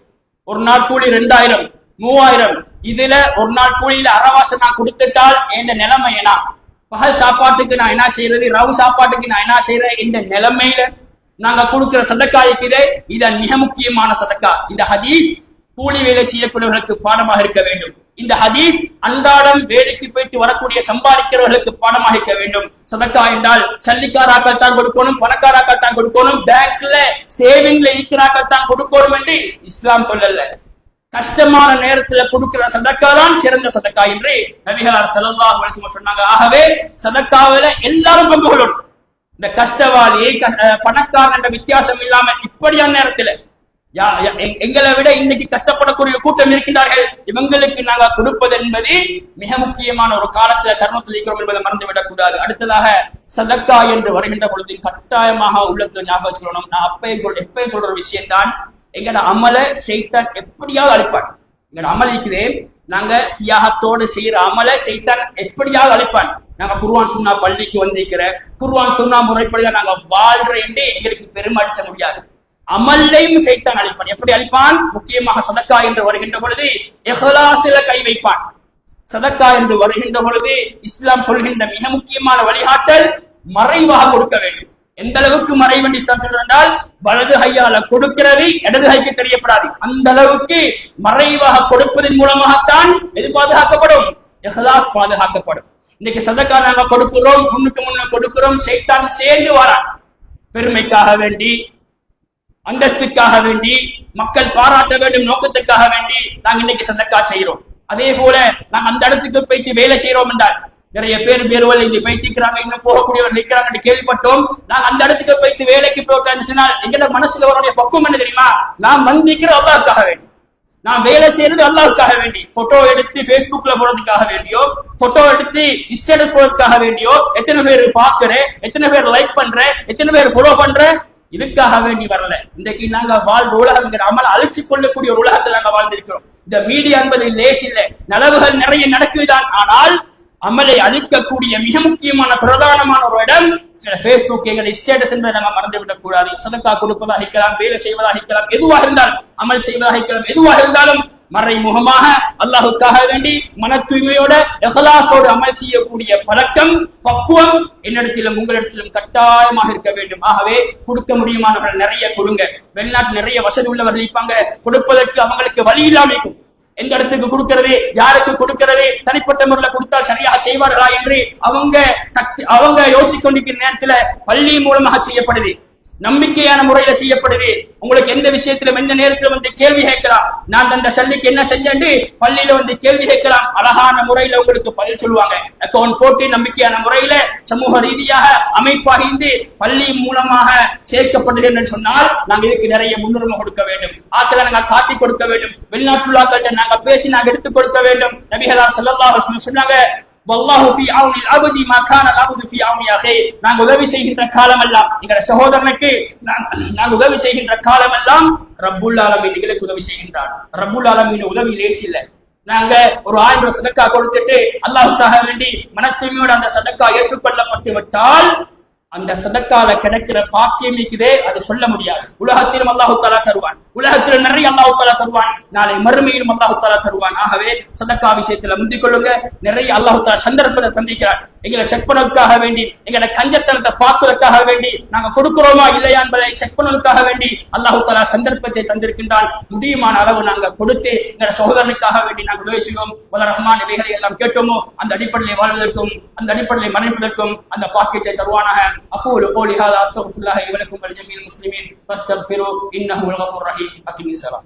ஒரு நாள் கூலி 2000 3000, இதுல ஒரு நாள் கூலியில அறவாசம் நான் கொடுத்துட்டால் என் நிலைமை என்ன? பகல் சாப்பாட்டுக்கு நான் என்ன செய்யறது, ரவு சாப்பாட்டுக்கு நான் என்ன செய்யறேன்? இந்த நிலைமையில நாங்க கொடுக்கிற சதக்கா இருக்குதே, இதன் மிக முக்கியமான சதக்கா. இந்த ஹதீஸ் கூலி வேலை செய்யக்கூடியவர்களுக்கு பாடமாக இருக்க வேண்டும். இந்த ஹதீஸ் அன்றாடம் வேலைக்கு போயிட்டு வரக்கூடிய சம்பாதிக்கிறவர்களுக்கு பாடமாக இருக்க வேண்டும். சதக்கா என்றால் சல்லிக்காராக்கள் தான் கொடுக்கணும், பணக்காராக்கள் தான் கொடுக்கணும், பேங்க்ல சேவிங்ல இருக்கிறாக்கள் தான் கொடுக்கணும் என்று இஸ்லாம் சொல்லல. கஷ்டமான நேரத்துல கொடுக்கிற சதக்கா தான் சிறந்த சதக்கா என்று நபிகளார் ஸல்லல்லாஹு அலைஹி வஸல்லம் சொன்னாங்க. ஆகவே சதக்காவில எல்லாரும் பங்கு கொள்ளணும். இந்த கஷ்டவாளி பணக்காரன் என்ற வித்தியாசம் இல்லாம இப்படியான நேரத்துல எங்களை விட இன்னைக்கு கஷ்டப்படக்கூடிய கூட்டம் இருக்கின்றார்கள். இவங்களுக்கு நாங்க கொடுப்பது என்பது மிக முக்கியமான ஒரு காலத்துல தருணத்தில் இருக்கிறோம் என்பதை மறந்துவிடக் கூடாது. அடுத்ததாக சதக்கா என்று வருகின்ற பொழுது கட்டாயமாக உள்ளத்துல ஞாபகம் வச்சுக்கணும். நான் எப்பயும் சொல்ற ஒரு விஷயம் தான், எங்கட அமல ஷைத்தான் எப்படியாவது அழிப்பான். எங்கட அமல் இருக்குதே, நாங்க தியாகத்தோடு செய்யற அமல ஷைத்தான் எப்படியாவது அழிப்பான். நாங்க குர்ஆன் சுன்னா பள்ளிக்கு வந்திருக்கிற குர்ஆன் சுன்னா முறைப்படிதான் நாங்க வாழ்ற என்று எங்களுக்கு பெருமை அடிச்ச முடியாது. அமல்லையும் ஷைத்தான் அழிப்பான். எப்படி அழிப்பான்? முக்கியமாக சதக்கா என்று வருகின்ற பொழுது இஹ்லாஸில கை வைப்பான். சதக்கா என்று வருகின்ற பொழுது இஸ்லாம் சொல்கின்ற மிக முக்கியமான வழிகாட்டல் மறைவாக கொடுக்க வேண்டும். எந்த அளவுக்கு மறைவென்று இஸ்லாம் சொல்றால், வலது கையால கொடுக்கிறது இடது கைக்கு தெரியப்படாது. அந்த அளவுக்கு மறைவாக கொடுப்பதன் மூலமாகத்தான் எது பாதுகாக்கப்படும்? இஹ்லாஸ் பாதுகாக்கப்படும். இன்னைக்கு சதக்கா நாங்க கொடுக்கிறோம், முன்னுக்கு கொடுக்கிறோம், ஷைத்தான் சேர்ந்து வரான். பெருமைக்காக வேண்டி, அந்தஸ்துக்காக வேண்டி, மக்கள் பாராட்ட வேண்டும் நோக்கத்துக்காக வேண்டி நாங்க இன்னைக்கு சதக்கா செய்யறோம். அதே போல நாங்க அந்த இடத்துக்கு போயிட்டு வேலை செய்யறோம் என்றால், நிறைய பேர் பேருவல் இங்க போயிட்டு இன்னும் போகக்கூடியவர் நிற்கிறாங்க கேள்விப்பட்டோம். நாங்க அந்த இடத்துக்கு போயிட்டு வேலைக்கு போட்டோம்னு சொன்னால் எங்கட மனசுல வரக்கூடிய பக்குவம் என்ன தெரியுமா? நான் வந்திக்கிற அல்லாஹ்வுக்காக வேண்டி, நான் வேலை செய்யறது அல்லாஹ்வுக்காக வேண்டி. போட்டோ எடுத்து பேஸ்புக்ல போறதுக்காக வேண்டியோ, போட்டோ எடுத்து ஸ்டேட்டஸ் போறதுக்காக வேண்டியோ, எத்தனை பேர் பாக்குறேன், எத்தனை பேர் லைக் பண்றேன், எத்தனை பேர் ஃபாலோ பண்றேன், இதுக்காக வேண்டி வரல. இன்றைக்கு நாங்க வாழ்ற உலகம் அமல் அழிச்சு கொள்ளக்கூடிய ஒரு உலகத்தில் நாங்க வாழ்ந்திருக்கிறோம். இந்த மீடியா என்பது லேஸ் இல்லை, நலவுகள் நிறைய நடக்குதுதான். ஆனால் அமலை அழிக்கக்கூடிய மிக முக்கியமான பிரதானமான ஒரு இடம் பேஸ்புக், எங்களுடைய ஸ்டேட்டஸ் என்பதை நம்ம மறந்துவிடக் கூடாது. சதக்கா கொடுப்பதாக இருக்கலாம், வேலை செய்வதாக இருக்கலாம், எதுவாக இருந்தாலும், அமல் செய்வதாக இருக்கலாம், எதுவாக இருந்தாலும் மறைமுகமாக அல்லாஹ்வுக்காக வேண்டி மன தூய்மையோட இஹ்லாஸோடு அமல் செய்யக்கூடிய பழக்கம், பக்குவம் என்னிடத்திலும் உங்களிடத்திலும் கட்டாயமாக இருக்க வேண்டும். ஆகவே கொடுக்க முடியுமானவர்கள் நிறைய கொடுங்க. வெளிநாட்டு நிறைய வசதி உள்ளவர்கள் இருப்பாங்க, கொடுப்பதற்கு அவங்களுக்கு வழி இல்லாம இருக்கும். எந்த இடத்துக்கு கொடுக்கிறது, யாருக்கு கொடுக்கிறது, தனிப்பட்ட முறையில் கொடுத்தால் சரியாக செய்வார்களா என்று அவங்க யோசிக்கொண்டிருக்கிற நேரத்துல பள்ளி மூலமாக செய்யப்படுது, நம்பிக்கையான முறையில செய்யப்படுது. உங்களுக்கு எந்த விஷயத்திலும் எந்த நேரத்திலும் வந்து கேள்வி கேட்கலாம். நான் அந்த சல்லிக்கு என்ன செஞ்சேன் பள்ளியில வந்து கேள்வி கேட்கலாம். அழகான முறையில உங்களுக்கு பதில் சொல்லுவாங்க. அக்கௌண்ட் போட்டு நம்பிக்கையான முறையில சமூக ரீதியாக அமைப்பாக இருந்து பள்ளி மூலமாக சேர்க்கப்படுது என்று சொன்னால் நாங்க இதுக்கு நிறைய முன்னுரிமை கொடுக்க வேண்டும். ஆக்களை நாங்க காட்டி கொடுக்க வேண்டும். வெளிநாட்டுள்ளாக்கள்கிட்ட நாங்க பேசி நாங்க எடுத்துக் கொடுக்க வேண்டும். நபிகளார் ஸல்லல்லாஹு அலைஹி வஸல்லம் சொன்னாங்க, வல்லாஹு ஃபீ அவ்னில் அப்தி மா கான அல்-அப்து ஃபீ அவ்னி அஹி. நாங்க உதவி செய்கின்ற காலமெல்லாம், எங்க சகோதரனுக்கு நாங்க உதவி செய்கின்ற காலமெல்லாம் ரப்புல் ஆலமீன் எங்களுக்கு உதவி செய்கின்றார். ரப்புல் ஆலமீன் உதவி லேசி இல்ல. நாங்க ஒரு 1000 சதக்கா கொடுத்துட்டு அல்லாஹ்வுக்காக வேண்டி மன தூய்மையோட அந்த சதக்கா ஏற்றுக்கொள்ளப்பட்டு விட்டால் அந்த சதக்கால கிடைக்கிற பாக்கியம் இருக்குதே, அது சொல்ல முடியாது. உலகத்திலும் அல்லாஹ் தஆலா தருவான், உலகத்தில் நிறைய அல்லாஹ் தஆலா தருவான், நாளை மறுமையிலும் அல்லாஹ் தஆலா தருவான். ஆகவே சதக்கா விஷயத்துல முந்திக் கொள்ளுங்க. நிறைய அல்லாஹ் தஆலா சந்தர்ப்பத்தை தந்திக்கிறான். எங்களை செக் பண்ணதுக்காக வேண்டி, எங்களை கஞ்சத்தனத்தை பார்ப்பதற்காக வேண்டி, நாங்க கொடுக்கிறோமா இல்லையா என்பதை செக் பண்ணதுக்காக வேண்டி அல்லாஹ் தஆலா சந்தர்ப்பத்தை தந்திருக்கின்றான். முடியுமான அளவு நாங்க கொடுத்து எங்களை சகோதரனுக்காக வேண்டி நாங்கள் உதவி செய்வோம். வல்ல ரஹ்மான் எவைகளை எல்லாம் கேட்டோமோ அந்த அடிப்படையில் வாழ்வதற்கும் அந்த அடிப்படையில் மரணிப்பதற்கும் அந்த பாக்கியத்தை தருவானாக. أقول قولي هذا أستغفر الله لي ولكم ولجميع المسلمين فاستغفروه إنه هو الغفور الرحيم. أقم الصلاة.